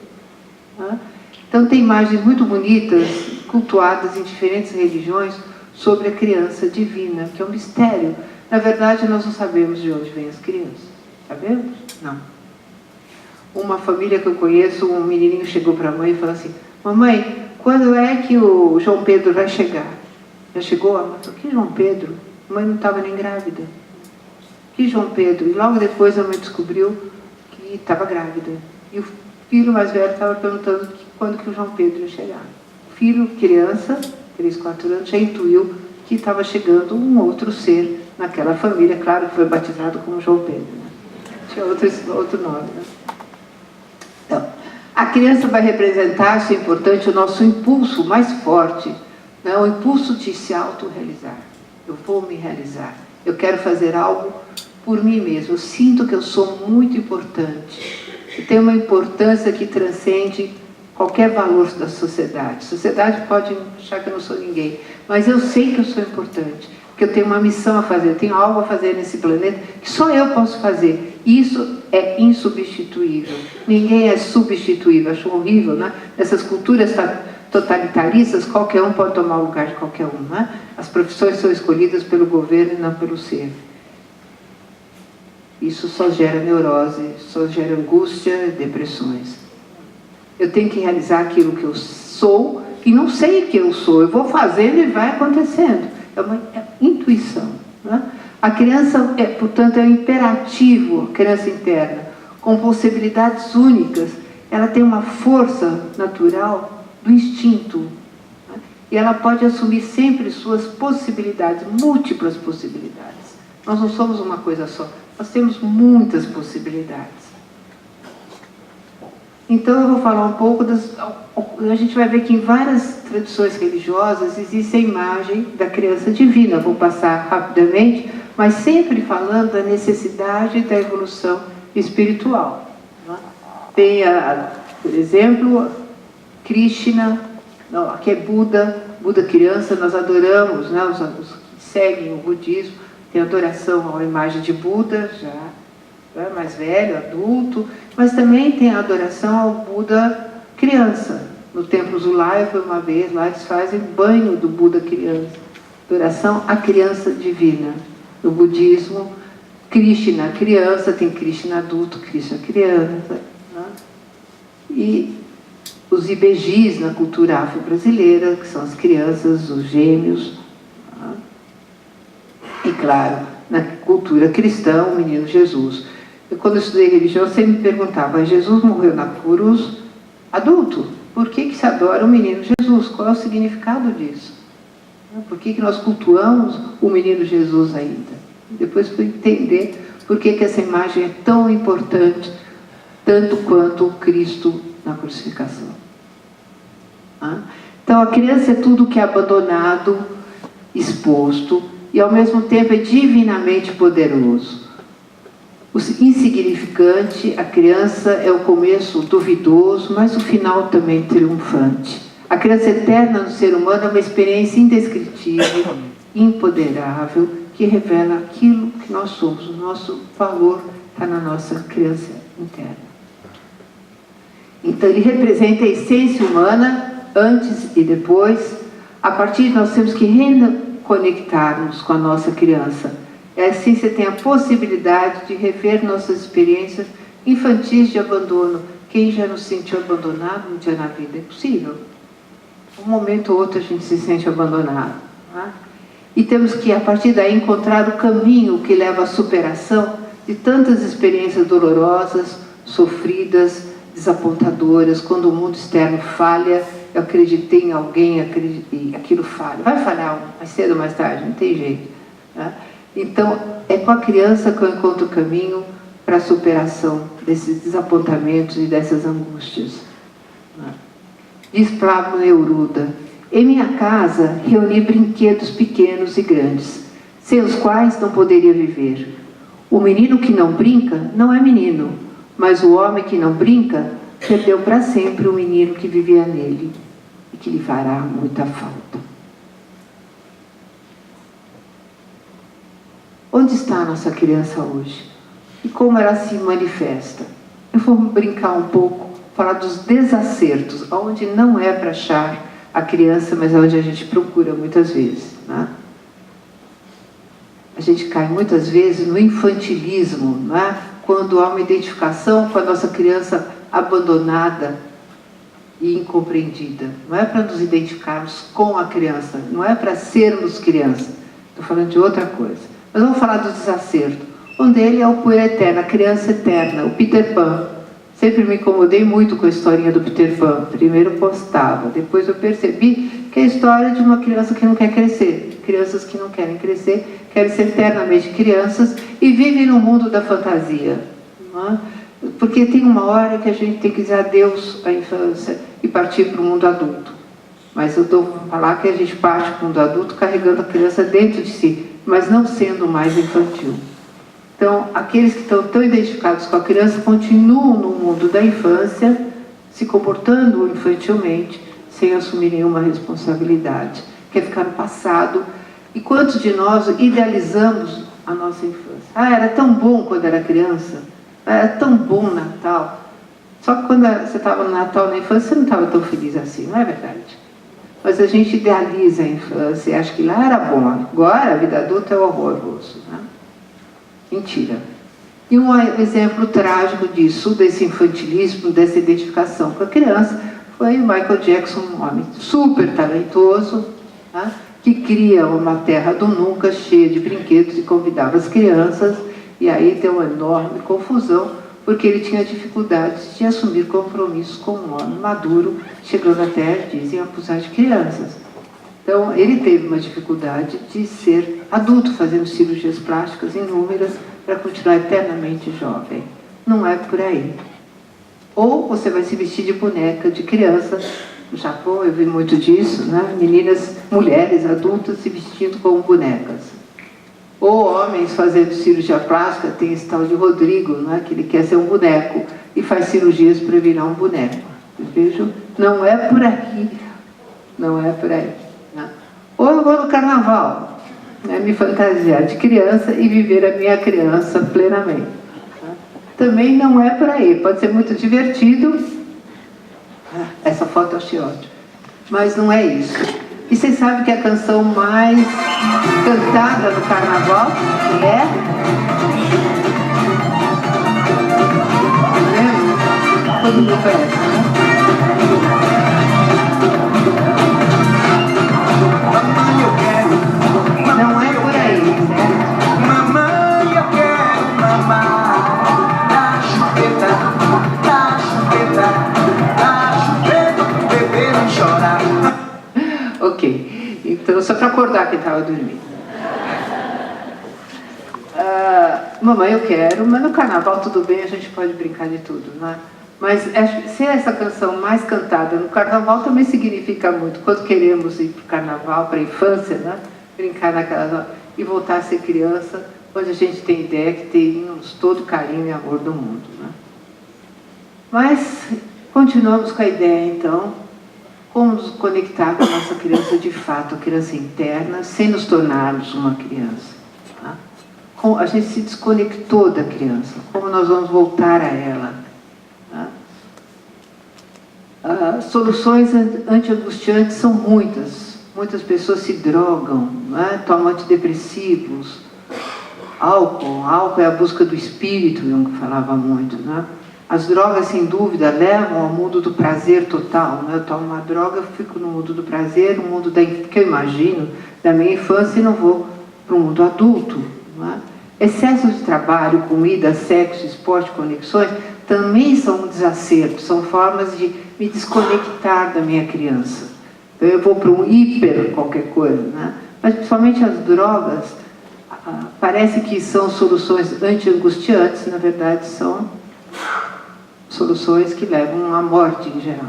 Então tem imagens muito bonitas, cultuadas em diferentes religiões, sobre a criança divina, que é um mistério. Na verdade, nós não sabemos de onde vêm as crianças. Sabemos? Não. Uma família que eu conheço, um menininho chegou para a mãe e falou assim: mamãe, quando é que o João Pedro vai chegar? Já chegou? A mãe falou: que João Pedro? A mãe não estava nem grávida. Que João Pedro? E logo depois a mãe descobriu que estava grávida. E o filho mais velho estava perguntando quando que o João Pedro ia chegar. O filho, criança, 3, 4 anos, já intuiu que estava chegando um outro ser naquela família. Claro que foi batizado como João Pedro, né? Tinha outro nome, né? Então, a criança vai representar, isso é importante, o nosso impulso mais forte, né? O impulso de se autorrealizar. Eu vou me realizar. Eu quero fazer algo por mim mesmo. Eu sinto que eu sou muito importante. Eu tenho uma importância que transcende qualquer valor da sociedade. A sociedade pode achar que eu não sou ninguém, mas eu sei que eu sou importante, que eu tenho uma missão a fazer, eu tenho algo a fazer nesse planeta que só eu posso fazer. Isso é insubstituível. Ninguém é substituível. Acho horrível, né? Nessas culturas totalitaristas, qualquer um pode tomar o lugar de qualquer um, né? As profissões são escolhidas pelo governo e não pelo ser. Isso só gera neurose, só gera angústia e depressões. Eu tenho que realizar aquilo que eu sou e não sei o que eu sou. Eu vou fazendo e vai acontecendo. É uma intuição, né? A criança, portanto, é um imperativo, a criança interna, com possibilidades únicas. Ela tem uma força natural do instinto, né? E ela pode assumir sempre suas possibilidades, múltiplas possibilidades. Nós não somos uma coisa só, nós temos muitas possibilidades. Então eu vou falar um pouco a gente vai ver que em várias tradições religiosas existe a imagem da criança divina. Vou passar rapidamente, mas sempre falando da necessidade da evolução espiritual. Tem, por exemplo, Krishna, que é Buda criança, nós adoramos, né? Os que seguem o budismo, tem adoração à imagem de Buda, já mais velho, adulto, mas também tem a adoração ao Buda criança. No templo Zulai, foi uma vez, lá eles fazem banho do Buda criança. Adoração à criança divina. No budismo, Krishna criança, tem Krishna adulto, Krishna criança. Né? E os ibejis na cultura afro-brasileira, que são as crianças, os gêmeos. Né? E claro, na cultura cristã, o menino Jesus. Quando eu estudei religião, eu sempre me perguntava: Jesus morreu na cruz adulto, por que se adora o menino Jesus? Qual é o significado disso? Por que nós cultuamos o menino Jesus ainda? Depois fui entender por que essa imagem é tão importante, tanto quanto o Cristo na crucificação. Então, a criança é tudo que é abandonado, exposto, e ao mesmo tempo é divinamente poderoso. O insignificante, a criança é o começo duvidoso, mas o final também triunfante. A criança eterna no ser humano é uma experiência indescritível, impoderável, que revela aquilo que nós somos. O nosso valor está na nossa criança interna. Então, ele representa a essência humana, antes e depois. A partir de nós temos que reconectarmos com a nossa criança. A essência tem a possibilidade de rever nossas experiências infantis de abandono. Quem já nos sentiu abandonado um dia na vida? É possível. Um momento ou outro a gente se sente abandonado. Não é? E temos que, a partir daí, encontrar o caminho que leva à superação de tantas experiências dolorosas, sofridas, desapontadoras. Quando o mundo externo falha, eu acreditei em alguém, acreditei, aquilo falha. Vai falhar mais cedo ou mais tarde, não tem jeito. Né? Então, é com a criança que eu encontro o caminho para a superação desses desapontamentos e dessas angústias. Né? Diz Pablo Neruda: em minha casa reuni brinquedos pequenos e grandes, sem os quais não poderia viver. O menino que não brinca não é menino, mas o homem que não brinca perdeu para sempre o menino que vivia nele e que lhe fará muita falta. Onde está a nossa criança hoje? E como ela se manifesta? Eu vou brincar um pouco, falar dos desacertos, onde não é para achar a criança, mas onde a gente procura muitas vezes. Né? A gente cai muitas vezes no infantilismo, né? Quando há uma identificação com a nossa criança abandonada e incompreendida. Não é para nos identificarmos com a criança, não é para sermos criança. Estou falando de outra coisa. Mas vamos falar do desacerto. Um dele é o poeira eterna, a criança eterna, o Peter Pan. Sempre me incomodei muito com a historinha do Peter Pan. Primeiro postava, depois eu percebi que é a história de uma criança que não quer crescer. Crianças que não querem crescer, querem ser eternamente crianças e vivem no mundo da fantasia. Não é? Porque tem uma hora que a gente tem que dizer adeus à infância e partir para o mundo adulto. Mas eu estou a falar que a gente parte para o mundo adulto carregando a criança dentro de si, mas não sendo mais infantil. Então, aqueles que estão tão identificados com a criança continuam no mundo da infância, se comportando infantilmente, sem assumir nenhuma responsabilidade. Quer ficar no passado. E quantos de nós idealizamos a nossa infância? Ah, era tão bom quando era criança. Era tão bom o Natal. Só que quando você estava no Natal, na infância, você não estava tão feliz assim, não é verdade? Mas a gente idealiza a infância e acha que lá era bom. Agora, a vida adulta é horroroso. Né? Mentira. E um exemplo trágico disso, desse infantilismo, dessa identificação com a criança, foi o Michael Jackson, um homem super talentoso, né? Que cria uma terra do nunca cheia de brinquedos e convidava as crianças, e aí deu uma enorme confusão, porque ele tinha dificuldades de assumir compromissos com um homem maduro, chegando até, dizem, a abusar de crianças. Então, ele teve uma dificuldade de ser adulto, fazendo cirurgias plásticas inúmeras para continuar eternamente jovem. Não é por aí. Ou você vai se vestir de boneca de criança. No Japão eu vi muito disso, né? Meninas, mulheres adultas se vestindo como bonecas. Ou homens fazendo cirurgia plástica, tem esse tal de Rodrigo, né? Que ele quer ser um boneco e faz cirurgias para virar um boneco. Vejam, não é por aqui, não é por aí. Né? Ou eu vou no carnaval, né? Me fantasiar de criança e viver a minha criança plenamente. Né? Também não é por aí, pode ser muito divertido. Essa foto eu achei ótima. Mas não é isso. E vocês sabem que a canção mais cantada no carnaval é? Todo mundo conhece, né? Não é por aí, certo? Mamãe, eu quero mamar na chupeta, na chupeta. Ok, então só para acordar quem estava dormindo. Mamãe, eu quero, mas no carnaval tudo bem, a gente pode brincar de tudo, né? Mas acho que ser essa canção mais cantada no carnaval também significa muito. Quando queremos ir para o carnaval, para a infância, né? Brincar naquela... e voltar a ser criança, onde a gente tem ideia que teríamos todo o carinho e amor do mundo, né? Mas continuamos com a ideia, então, como nos conectar com a nossa criança de fato, a criança interna, sem nos tornarmos uma criança. Tá? A gente se desconectou da criança, como nós vamos voltar a ela. Tá? Soluções anti-angustiantes são muitas. Muitas pessoas se drogam, né? Tomam antidepressivos, álcool. Álcool é a busca do espírito, Jung falava muito, né? As drogas, sem dúvida, levam ao mundo do prazer total, né? Eu tomo uma droga, eu fico no mundo do prazer, um mundo que eu imagino da minha infância, e não vou para o mundo adulto, né? Excesso de trabalho, comida, sexo, esporte, conexões, também são um desacerto, são formas de me desconectar da minha criança. Eu vou para um hiper qualquer coisa, né? Mas principalmente as drogas, parece que são soluções anti-angustiantes, na verdade são soluções que levam à morte em geral.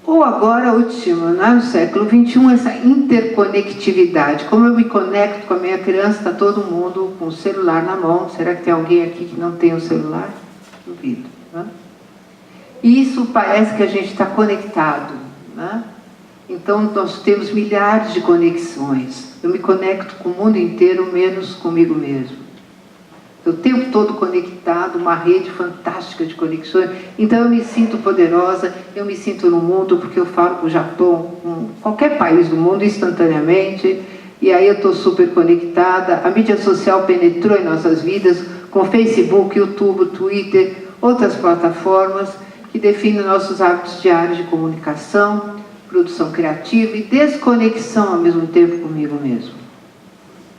Ou agora, a última, né? No século XXI, essa interconectividade. Como eu me conecto com a minha criança, está todo mundo com o celular na mão. Será que tem alguém aqui que não tem o celular? Duvido, né? E isso parece que a gente está conectado, né? Então, nós temos milhares de conexões. Eu me conecto com o mundo inteiro, menos comigo mesmo. O tempo todo conectado, uma rede fantástica de conexões. Então, eu me sinto poderosa, eu me sinto no mundo, porque eu falo com o Japão, com qualquer país do mundo, instantaneamente. E aí eu estou super conectada. A mídia social penetrou em nossas vidas, com Facebook, YouTube, Twitter, outras plataformas, que definem nossos hábitos diários de comunicação, produção criativa e desconexão ao mesmo tempo comigo mesmo.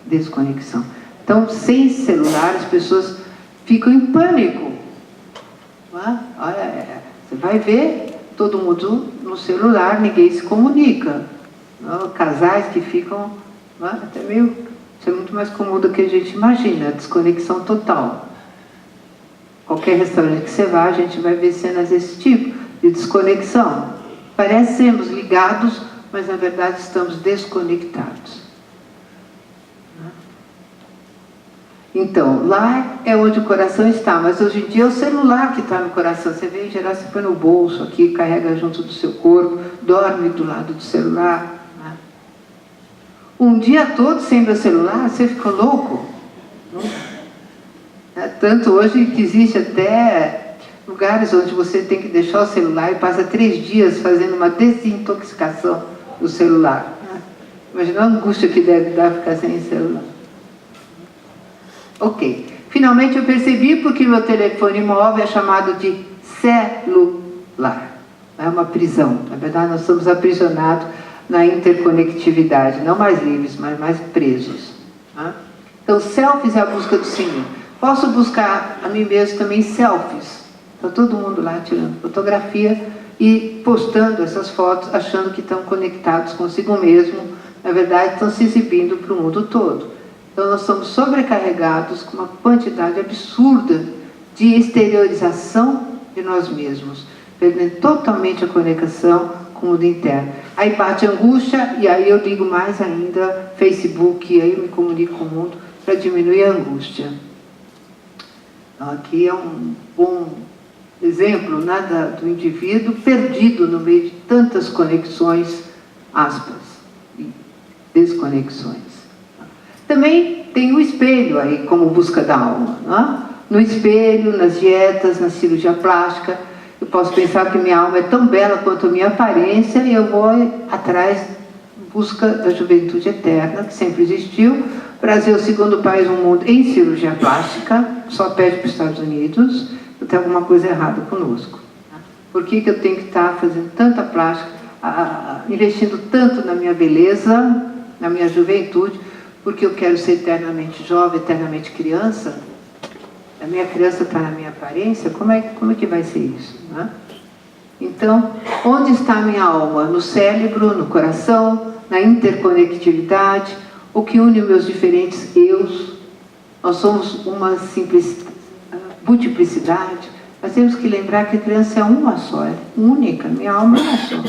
Desconexão. Então, sem celular, as pessoas ficam em pânico. Olha, você vai ver todo mundo no celular, ninguém se comunica. Casais que ficam até meio... Isso é muito mais comum do que a gente imagina, a desconexão total. Qualquer restaurante que você vá, a gente vai ver cenas desse tipo, de desconexão. Parecemos ligados, mas na verdade estamos desconectados. Então, lá é onde o coração está, mas hoje em dia é o celular que está no coração. Você vê, em geral, você põe no bolso aqui, carrega junto do seu corpo, dorme do lado do celular. Né? Um dia todo sem meu celular, você fica louco. Tanto hoje que existe até lugares onde você tem que deixar o celular e passa 3 dias fazendo uma desintoxicação do celular. Imagina a angústia que deve dar ficar sem celular. Ok. Finalmente eu percebi porque meu telefone móvel é chamado de celular. É uma prisão. Na verdade, nós somos aprisionados na interconectividade. Não mais livres, mas mais presos. Então, selfies é a busca do Senhor. Posso buscar a mim mesmo também selfies. Está todo mundo lá tirando fotografia e postando essas fotos, achando que estão conectados consigo mesmo. Na verdade, estão se exibindo para o mundo todo. Então, nós somos sobrecarregados com uma quantidade absurda de exteriorização de nós mesmos, perdendo totalmente a conexão com o mundo interno. Aí bate a angústia e aí eu ligo mais ainda Facebook, e aí eu me comunico com o mundo para diminuir a angústia. Então, aqui é um bom exemplo, né, do indivíduo perdido no meio de tantas conexões, aspas, e desconexões. Também tem o espelho aí, como busca da alma. Né? No espelho, nas dietas, na cirurgia plástica, eu posso pensar que minha alma é tão bela quanto a minha aparência e eu vou atrás, em busca da juventude eterna, que sempre existiu. O Brasil é o segundo país no mundo em cirurgia plástica, só pede para os Estados Unidos. Tem alguma coisa errada conosco. Por que eu tenho que estar fazendo tanta plástica, investindo tanto na minha beleza, na minha juventude, porque eu quero ser eternamente jovem, eternamente criança? A minha criança está na minha aparência? Como é que vai ser isso? Né? Então, onde está a minha alma? No cérebro, no coração, na interconectividade, o que une meus diferentes eus? Nós somos uma simples multiplicidade, nós temos que lembrar que a criança é uma só, é única, minha alma é uma só.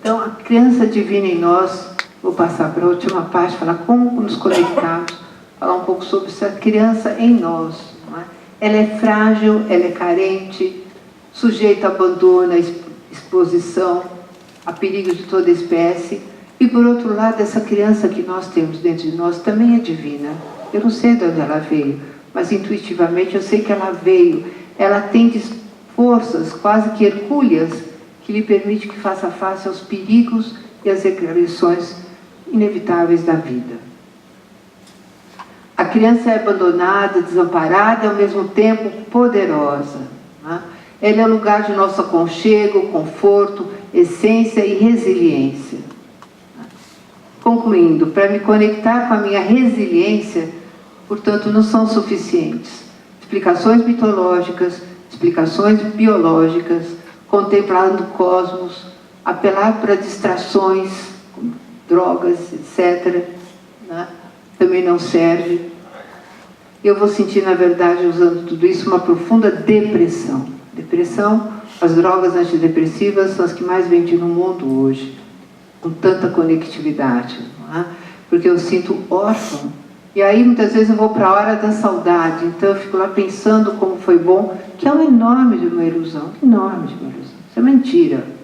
Então, a criança divina em nós, vou passar para a última parte, falar como nos conectarmos, falar um pouco sobre essa criança em nós. Não é? Ela é frágil, ela é carente, sujeita a abandono, a exposição, a perigos de toda espécie. E, por outro lado, essa criança que nós temos dentro de nós também é divina. Eu não sei de onde ela veio, mas intuitivamente eu sei que ela veio. Ela tem forças quase que hercúleas que lhe permite que faça face aos perigos e às agressões inevitáveis da vida. A criança é abandonada, desamparada e ao mesmo tempo poderosa. Né? Ela é o lugar de nosso aconchego, conforto, essência e resiliência. Concluindo, para me conectar com a minha resiliência, portanto, não são suficientes explicações mitológicas, explicações biológicas, contemplando o cosmos, apelar para distrações, como drogas, etc., né? Também não serve. Eu vou sentir, na verdade, usando tudo isso, uma profunda depressão. Depressão, as drogas antidepressivas são as que mais vendem no mundo hoje, com tanta conectividade, não é? Porque eu sinto órfão. E aí, muitas vezes, eu vou para a hora da saudade. Então, eu fico lá pensando como foi bom, que é uma enorme de uma ilusão. Enorme de uma ilusão. Isso é mentira.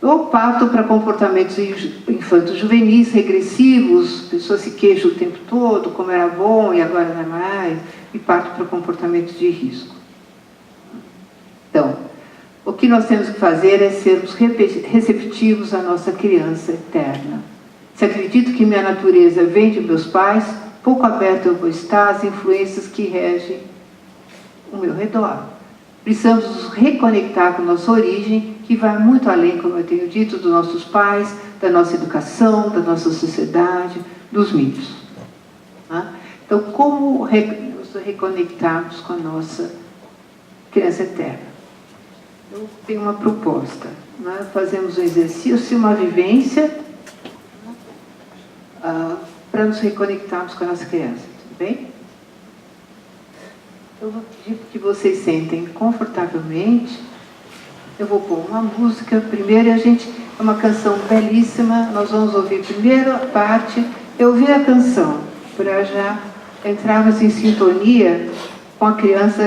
Eu parto para comportamentos infantos juvenis, regressivos, pessoas se queixam o tempo todo, como era bom e agora não é mais, e parto para comportamentos de risco. Então, o que nós temos que fazer é sermos receptivos à nossa criança eterna. Se acredito que minha natureza vem de meus pais, pouco aberto eu vou estar às influências que regem o meu redor. Precisamos nos reconectar com nossa origem, que vai muito além, como eu tenho dito, dos nossos pais, da nossa educação, da nossa sociedade, dos mitos. Então, como nos reconectarmos com a nossa criança eterna? Eu tenho uma proposta. Fazemos um exercício, uma vivência, para nos reconectarmos com a nossa criança. Tudo bem? Eu vou pedir que vocês sentem confortavelmente. Eu vou pôr uma música primeiro, é uma canção belíssima. Nós vamos ouvir primeiro a parte, eu ouvir a canção, para já entrarmos em sintonia com a criança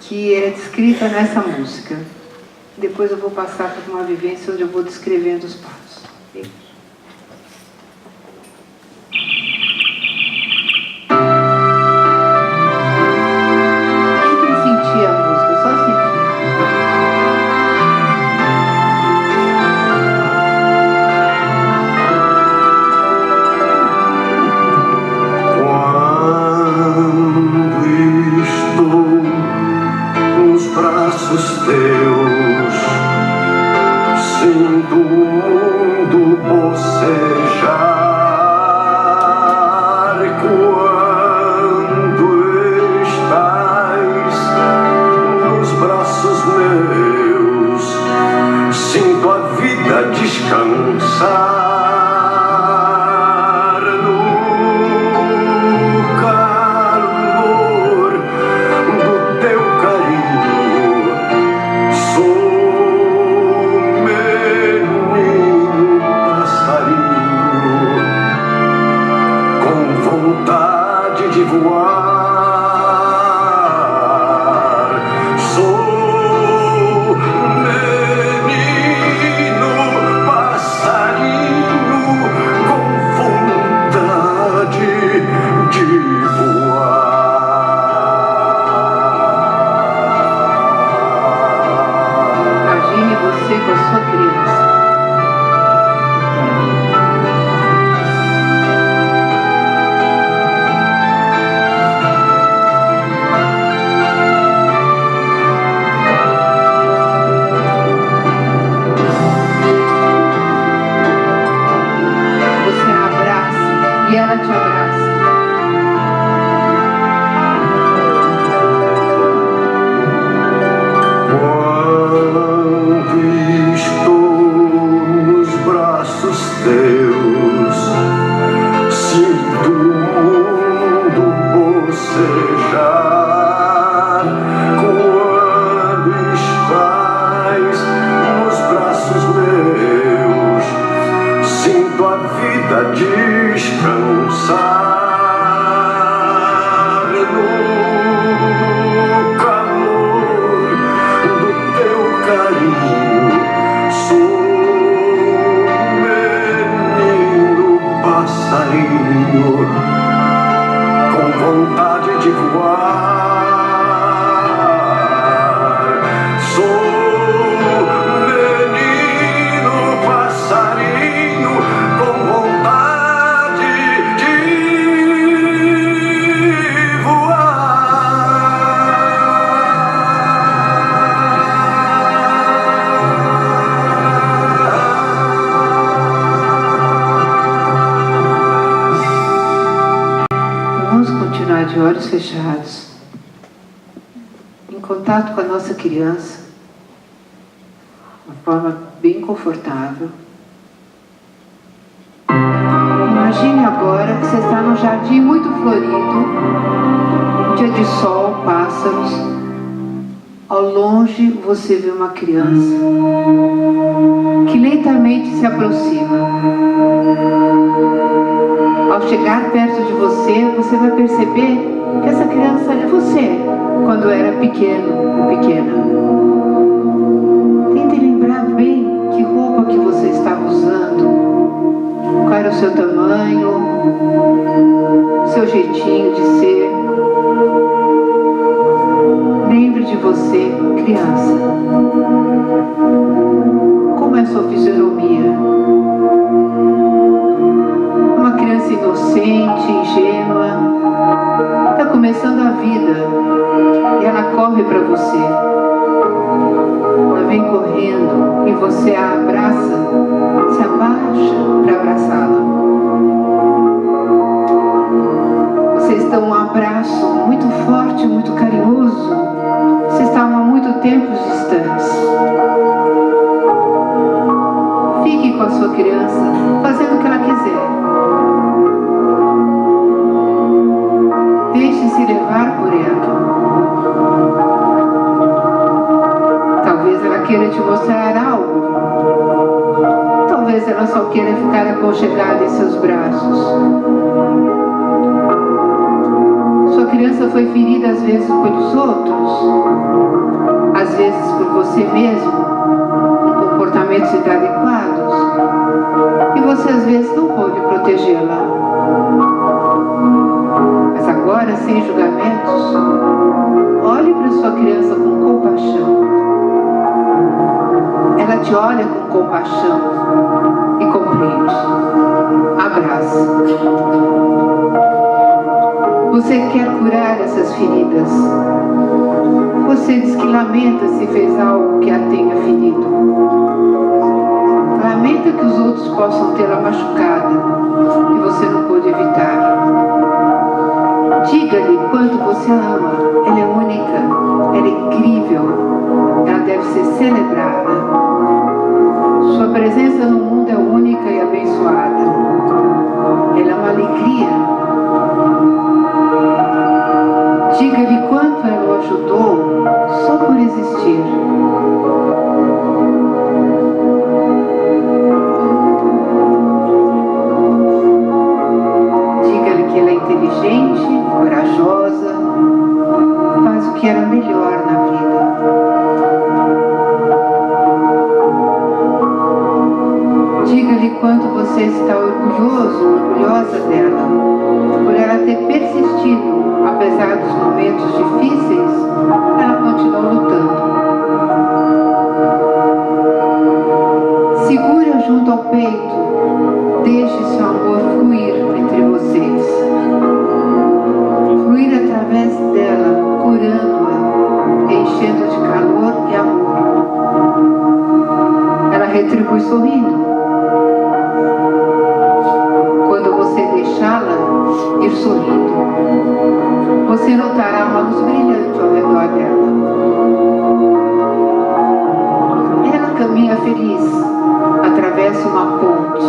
que é descrita nessa música. Depois eu vou passar por uma vivência onde eu vou descrevendo os passos. Okay? Menino passarinho. olhos fechados, em contato com a nossa criança, de uma forma bem confortável. Imagine agora que você está num jardim muito florido, um dia de sol, pássaros. Ao longe você vê uma criança que lentamente se aproxima. Ao chegar perto de você, você vai perceber que essa criança é você, quando era pequeno ou pequena. Tente lembrar bem que roupa que você estava usando, qual era o seu tamanho, seu jeitinho de ser. Lembre de você, criança. Como é a sua fisionomia? Uma criança inocente, ingênua, está começando a vida e ela corre para você. Ela vem correndo e você a abraça, se abaixa para abraçá-la. Vocês dão um abraço muito forte, muito carinhoso. Vocês estavam há muito tempo distantes. Fique com a sua criança, fazendo o que ela quiser. Deixe-se levar por ela. Talvez ela queira te mostrar algo. Talvez ela só queira ficar aconchegada em seus braços. Sua criança foi ferida às vezes pelos outros, às vezes por você mesmo, em comportamentos inadequados, e você às vezes não pôde protegê-la. Mas agora, sem julgamentos, olhe para sua criança com compaixão. Ela te olha com compaixão e compreende. Abraça. Você quer curar essas feridas. Você diz que lamenta se fez algo que a tenha ferido. Lamenta que os outros possam tê-la machucada e você não pôde evitar. Diga-lhe quanto você a ama. Ela é única, ela é incrível, ela deve ser celebrada. Sua presença no mundo é única e abençoada. Ela é uma alegria. Diga-lhe quanto ela o ajudou só por existir. Diga-lhe que ela é inteligente, corajosa, faz o que era melhor na vida. Diga-lhe quanto você está orgulhoso, orgulhosa dela, por ela ter persistido. Apesar dos momentos difíceis, ela continua lutando. Segura junto ao peito, deixe seu amor fluir entre vocês. Fluir através dela, curando-a, enchendo de calor e amor. Ela retribui sorrindo. Quando você deixá-la ir sorrindo, você notará uma luz brilhante ao redor dela. Ela caminha feliz, atravessa uma ponte,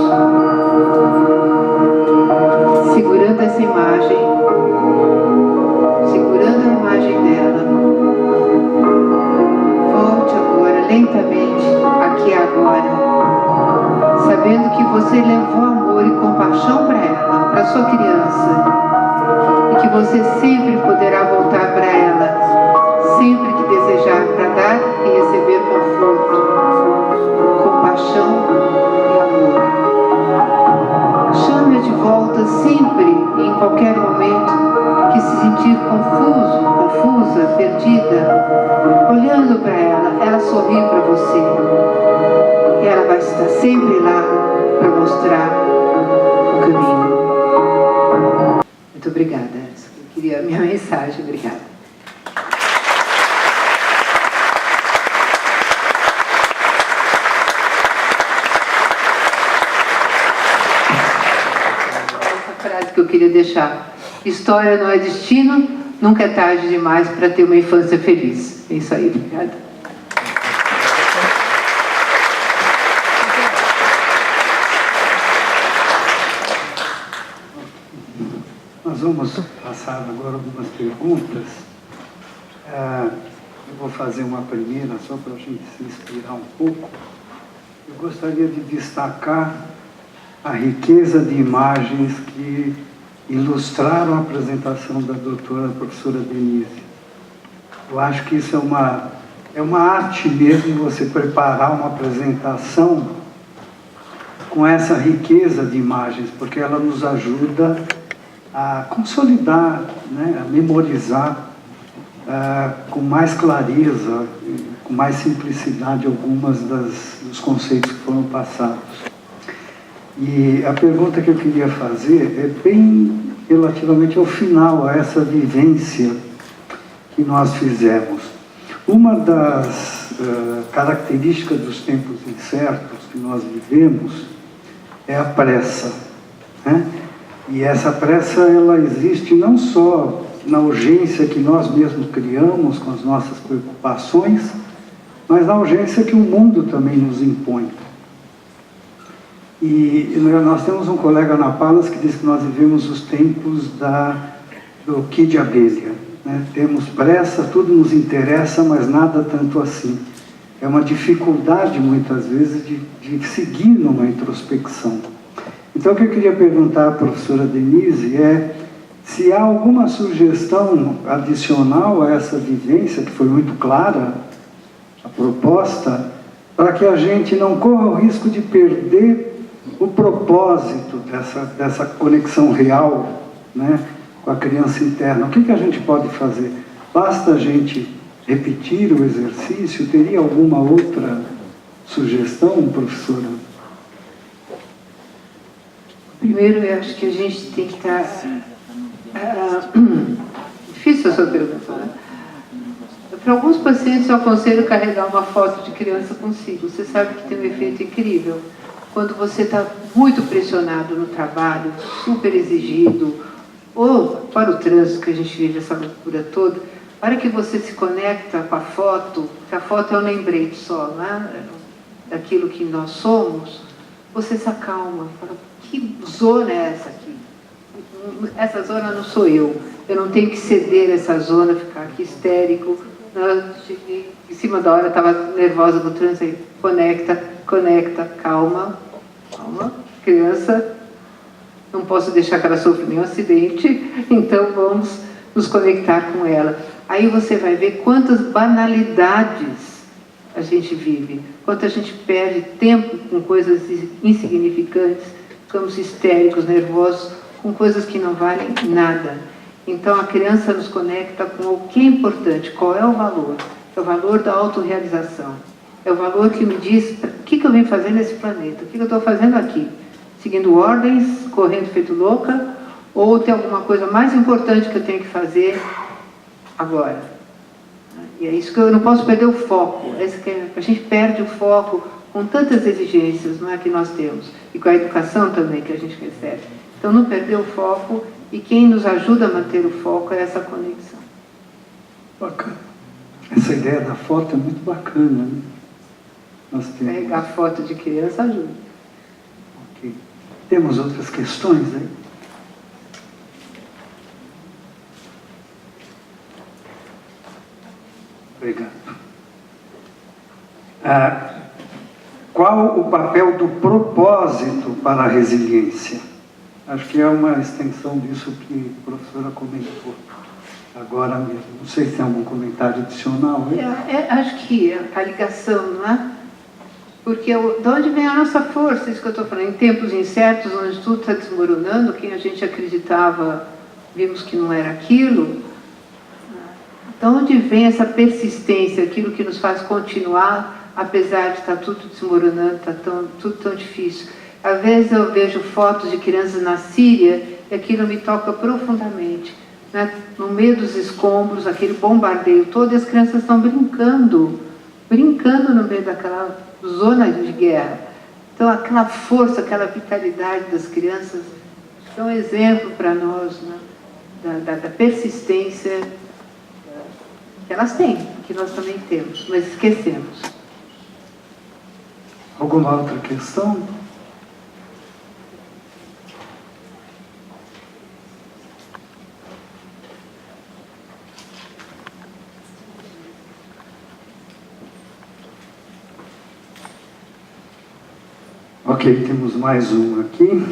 segurando essa imagem, segurando a imagem dela. Volte agora, lentamente, aqui e agora, sabendo que você levou amor e compaixão para ela, para sua criança. Que você sempre poderá voltar para ela, sempre que desejar, para dar e receber conforto, compaixão e amor. Chame-a de volta sempre e em qualquer momento que se sentir confuso, confusa, perdida. Olhando para ela, ela sorri para você. E ela vai estar sempre lá para mostrar o caminho. Muito obrigada. Eu queria a minha mensagem. Obrigada. Essa frase que eu queria deixar. História não é destino, nunca é tarde demais para ter uma infância feliz. É isso aí, obrigada. Nós vamos passar agora algumas perguntas. Eu vou fazer uma primeira, só para a gente se inspirar um pouco. Eu gostaria de destacar a riqueza de imagens que ilustraram a apresentação da doutora professora Denise. Eu acho que isso é uma arte mesmo, você preparar uma apresentação com essa riqueza de imagens, porque ela nos ajuda a consolidar, né, a memorizar com mais clareza, com mais simplicidade algumas dos conceitos que foram passados. E a pergunta que eu queria fazer é bem relativamente ao final, a essa vivência que nós fizemos. Uma das características dos tempos incertos que nós vivemos é a pressa, né? E essa pressa, ela existe não só na urgência que nós mesmos criamos com as nossas preocupações, mas na urgência que o mundo também nos impõe. E nós temos um colega na Palas que diz que nós vivemos os tempos do Kid Abelha, né? Temos pressa, tudo nos interessa, mas nada tanto assim. É uma dificuldade, muitas vezes, de seguir numa introspecção. Então, o que eu queria perguntar à professora Denise é se há alguma sugestão adicional a essa vivência, que foi muito clara, a proposta, para que a gente não corra o risco de perder o propósito dessa conexão real, né, com a criança interna. O que a gente pode fazer? Basta a gente repetir o exercício? Teria alguma outra sugestão, professora? Primeiro, eu acho que a gente tem que estar... difícil a sua pergunta, né? Para alguns pacientes, eu aconselho carregar uma foto de criança consigo. Você sabe que tem um efeito incrível. Quando você está muito pressionado no trabalho, super exigido, ou para o trânsito que a gente vive essa loucura toda, a hora que você se conecta com a foto, que a foto é um lembrete só, né, daquilo que nós somos, você se acalma, fala, que zona é essa aqui? Essa zona não sou eu não tenho que ceder essa zona, ficar aqui histérico. Eu cheguei em cima da hora, estava nervosa do trânsito, aí, conecta, calma, criança, não posso deixar que ela sofra nenhum acidente, então vamos nos conectar com ela. Aí você vai ver quantas banalidades a gente vive, quanto a gente perde tempo com coisas insignificantes, ficamos histéricos, nervosos, com coisas que não valem nada. Então a criança nos conecta com o que é importante. Qual é o valor? É o valor da autorrealização. É o valor que me diz o que eu vim fazer nesse planeta, o que eu estou fazendo aqui. Seguindo ordens, correndo feito louca, ou tem alguma coisa mais importante que eu tenho que fazer agora. E é isso que eu não posso perder o foco. A gente perde o foco com tantas exigências, não é, que nós temos, e com a educação também que a gente recebe. Então, não perder o foco, e quem nos ajuda a manter o foco é essa conexão. Bacana. Essa ideia da foto é muito bacana, né? Nós temos... Carregar foto de criança ajuda. Ok. Temos outras questões aí? Obrigado. Qual o papel do propósito para a resiliência? Acho que é uma extensão disso que a professora comentou agora mesmo. Não sei se tem algum comentário adicional. Acho que a ligação, não é? Porque de onde vem a nossa força? Isso que eu estou falando. Em tempos incertos, onde tudo está desmoronando, quem a gente acreditava, vimos que não era aquilo. De onde vem essa persistência, aquilo que nos faz continuar, apesar de estar tudo desmoronando, está tudo tão difícil? Às vezes eu vejo fotos de crianças na Síria e aquilo me toca profundamente, né? No meio dos escombros, aquele bombardeio todo, e as crianças estão brincando no meio daquela zona de guerra. Então aquela força, aquela vitalidade das crianças é um exemplo para nós, né? da persistência que elas têm, que nós também temos, mas esquecemos. Alguma outra questão? Ok, temos mais um aqui.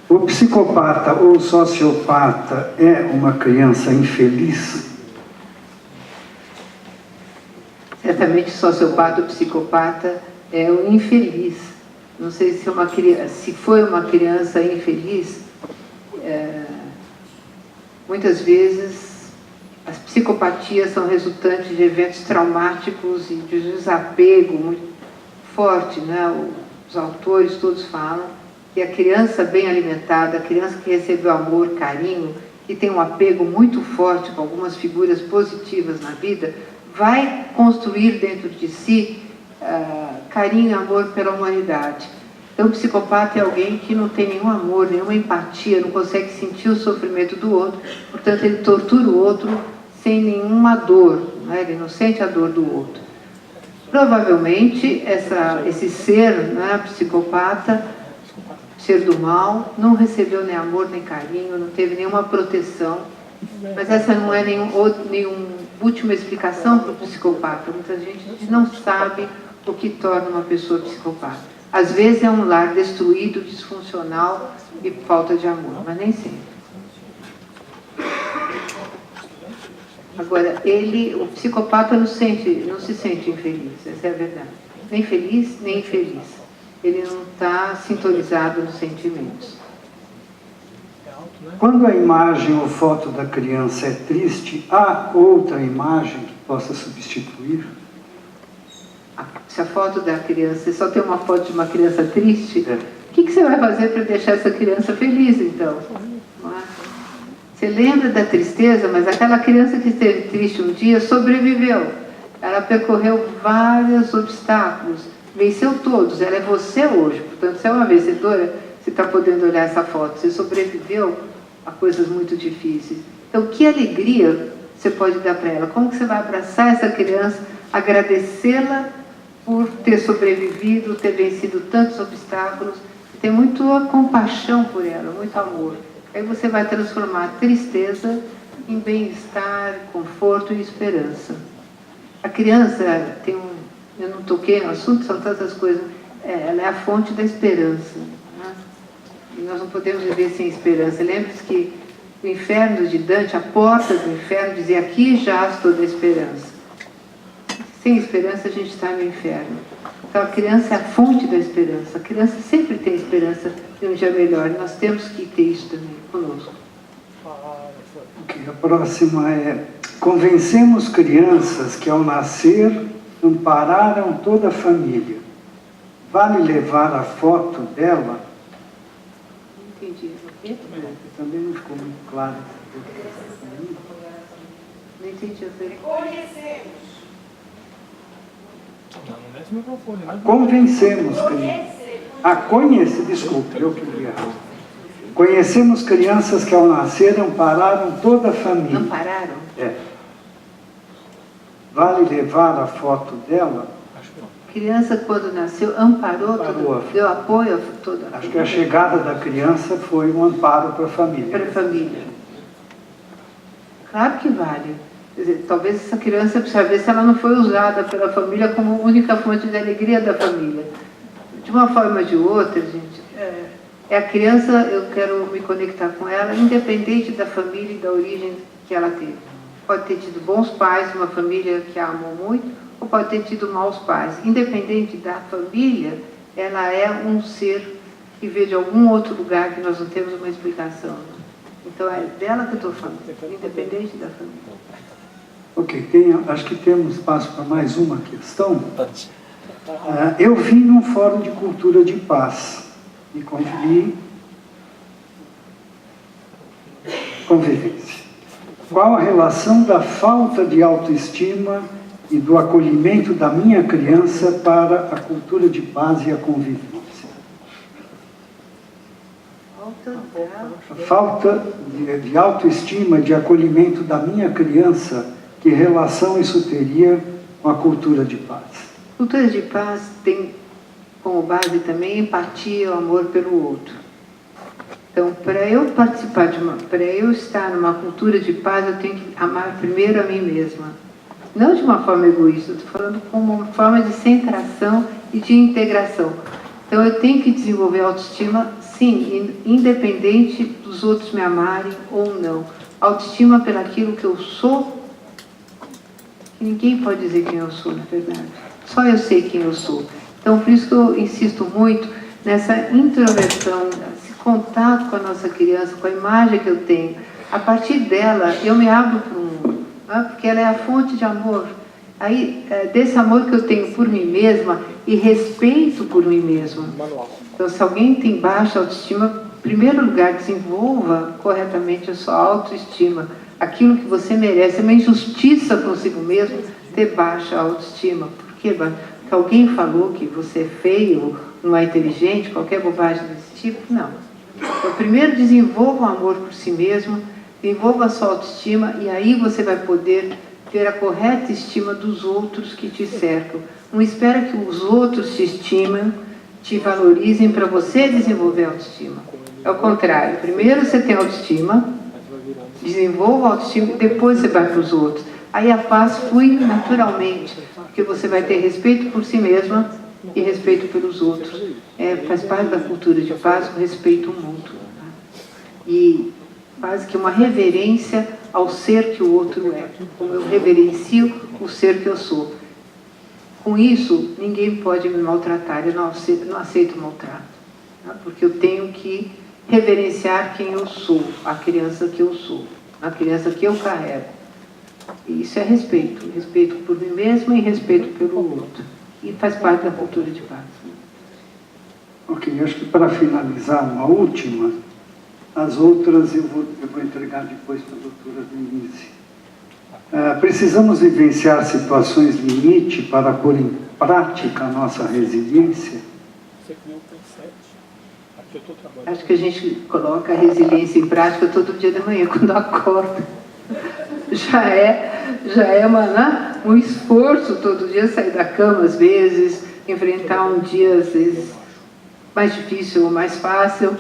O psicopata ou sociopata é uma criança infeliz? Certamente, sociopata ou psicopata é o infeliz. Não sei se, se foi uma criança infeliz. Muitas vezes, as psicopatias são resultantes de eventos traumáticos e de desapego muito forte, né? Os autores todos falam que a criança bem alimentada, a criança que recebeu amor, carinho, que tem um apego muito forte com algumas figuras positivas na vida, vai construir dentro de si carinho e amor pela humanidade. Então, o psicopata é alguém que não tem nenhum amor, nenhuma empatia, não consegue sentir o sofrimento do outro, portanto, ele tortura o outro sem nenhuma dor, né? Ele não sente a dor do outro. Provavelmente, esse ser, né, psicopata, ser do mal, não recebeu nem amor, nem carinho, não teve nenhuma proteção. Mas essa não é nenhuma última explicação para o psicopata. Muita gente não sabe o que torna uma pessoa psicopata. Às vezes é um lar destruído, disfuncional e falta de amor, mas nem sempre. Agora, o psicopata não se sente infeliz, essa é a verdade. Nem feliz, nem infeliz. Ele não está sintonizado nos sentimentos. Quando a imagem ou foto da criança é triste, há outra imagem que possa substituir? Se a foto da criança, você só tem uma foto de uma criança triste, o que você vai fazer para deixar essa criança feliz, então? Não é? Você lembra da tristeza, mas aquela criança que esteve triste um dia sobreviveu. Ela percorreu vários obstáculos, venceu todos. Ela é você hoje. Portanto, você é uma vencedora, você está podendo olhar essa foto. Você sobreviveu a coisas muito difíceis. Então, que alegria você pode dar para ela? Como que você vai abraçar essa criança, agradecê-la por ter sobrevivido, ter vencido tantos obstáculos, ter muita compaixão por ela, muito amor. Aí você vai transformar a tristeza em bem-estar, conforto e esperança. A criança tem eu não toquei no assunto, são tantas coisas, ela é a fonte da esperança, né? E nós não podemos viver sem esperança. Lembre-se que o inferno de Dante, a porta do inferno, dizia: aqui jaz toda a esperança. Sem esperança a gente está no inferno. Então a criança é a fonte da esperança. A criança sempre tem esperança de um dia melhor. E nós temos que ter isso também conosco. Okay, a próxima é: convencemos crianças que ao nascer ampararam toda a família. Vale levar a foto dela? Não entendi. O quê? Também não ficou muito claro. Não entendi. Conhecemos. Convencemos crianças. Desculpe, eu que li errado. Conhecemos crianças que ao nascer ampararam toda a família. Ampararam? É. Vale levar a foto dela? A criança, quando nasceu, amparou, deu apoio a toda a família. Acho que a chegada da criança foi um amparo para a família. Para a família. Claro que vale. Quer dizer, talvez essa criança precisa ver se ela não foi usada pela família como única fonte de alegria da família. De uma forma ou de outra, gente, é a criança, eu quero me conectar com ela, independente da família e da origem que ela teve. Pode ter tido bons pais, uma família que a amou muito, ou pode ter tido maus pais. Independente da família, ela é um ser que veio de algum outro lugar que nós não temos uma explicação. Então é dela que eu estou falando, independente da família. Ok, acho que temos espaço para mais uma questão. Eu vim num fórum de cultura de paz e convivência. Qual a relação da falta de autoestima e do acolhimento da minha criança para a cultura de paz e a convivência? A falta de autoestima, de acolhimento da minha criança, que relação isso teria com a cultura de paz? Cultura de paz tem como base também empatia, o amor pelo outro. Então, para eu participar para eu estar numa cultura de paz, eu tenho que amar primeiro a mim mesma. Não de uma forma egoísta, estou falando como uma forma de centração e de integração. Então, eu tenho que desenvolver autoestima, sim, independente dos outros me amarem ou não. Autoestima pelaquilo que eu sou, que ninguém pode dizer quem eu sou, na verdade. Só eu sei quem eu sou. Então, por isso que eu insisto muito nessa introversão, esse contato com a nossa criança, com a imagem que eu tenho. A partir dela, eu me abro para o mundo, né? Porque ela é a fonte de amor. Aí, desse amor que eu tenho por mim mesma e respeito por mim mesma. Então, se alguém tem baixa autoestima, em primeiro lugar, desenvolva corretamente a sua autoestima. Aquilo que você merece. É uma injustiça consigo mesmo ter baixa autoestima. Por quê? Porque alguém falou que você é feio, não é inteligente, qualquer bobagem desse tipo? Não. Então, primeiro desenvolva o amor por si mesmo, desenvolva a sua autoestima e aí você vai poder ter a correta estima dos outros que te cercam. Não espera que os outros te estimem, te valorizem para você desenvolver a autoestima. É o contrário. Primeiro você tem autoestima, desenvolva a autoestima e depois você vai para os outros. Aí a paz flui naturalmente, porque você vai ter respeito por si mesma e respeito pelos outros. Faz parte da cultura de paz o respeito mútuo. E quase que uma reverência ao ser que o outro é, como eu reverencio o ser que eu sou. Com isso, ninguém pode me maltratar, eu não aceito maltrato, tá? Porque eu tenho que reverenciar quem eu sou, a criança que eu sou, a criança que eu carrego. E isso é respeito, respeito por mim mesmo e respeito pelo outro. E faz parte da cultura de paz. Ok, acho que para finalizar, uma última. As outras eu vou entregar depois para a doutora Denise. Precisamos vivenciar situações limite para pôr em prática a nossa resiliência? Acho que a gente coloca a resiliência em prática todo dia de manhã, quando acorda. Já é um esforço todo dia sair da cama, às vezes, enfrentar um dia, às vezes, mais difícil ou mais fácil.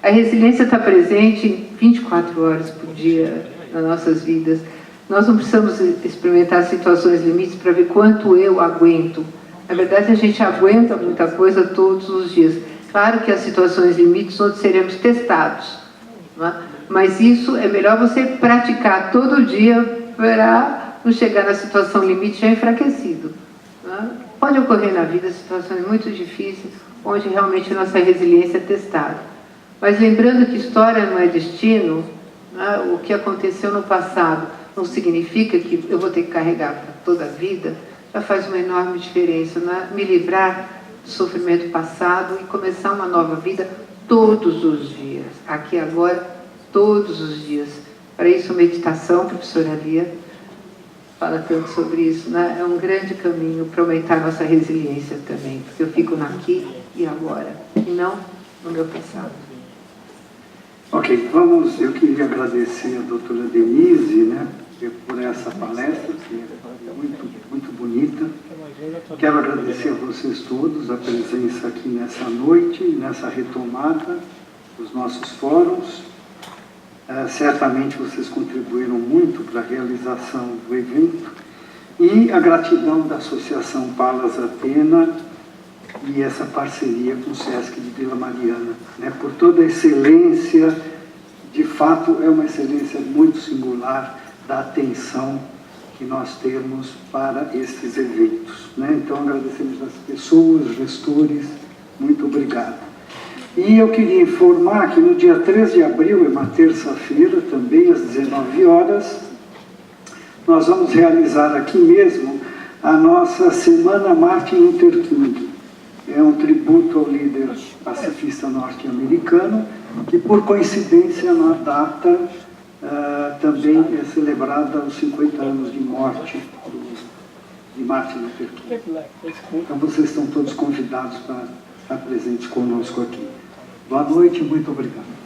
A resiliência está presente 24 horas por dia nas nossas vidas. Nós não precisamos experimentar situações limites para ver quanto eu aguento. Na verdade, a gente aguenta muita coisa todos os dias. Claro que as situações limites onde seremos testados, não é? Mas isso é melhor você praticar todo dia para não chegar na situação limite já enfraquecido. Não é? Pode ocorrer na vida situações muito difíceis, onde realmente a nossa resiliência é testada. Mas lembrando que história não é destino, né? O que aconteceu no passado não significa que eu vou ter que carregar para toda a vida, já faz uma enorme diferença, né? Me livrar do sofrimento passado e começar uma nova vida todos os dias, aqui agora, todos os dias. Para isso, meditação, a professora Lia fala tanto sobre isso, né? É um grande caminho para aumentar nossa resiliência também, porque eu fico aqui e agora, e não no meu passado. Ok, eu queria agradecer a doutora Denise, né, por essa palestra, que é muito bonita. Quero agradecer a vocês todos a presença aqui nessa noite, nessa retomada dos nossos fóruns. Certamente vocês contribuíram muito para a realização do evento. E a gratidão da Associação Palas Atena e essa parceria com o SESC de Vila Mariana, né, por toda a excelência, de fato é uma excelência muito singular da atenção que nós temos para estes eventos, né? Então agradecemos às pessoas, gestores, muito obrigado. E eu queria informar que no dia 3 de abril, é uma terça-feira, também às 19 horas, nós vamos realizar aqui mesmo a nossa Semana Martin Luther King. É um tributo ao líder pacifista norte-americano, que por coincidência na data também é celebrada os 50 anos de morte de Martin Luther King. Então vocês estão todos convidados para estar presentes conosco aqui. Boa noite, muito obrigado.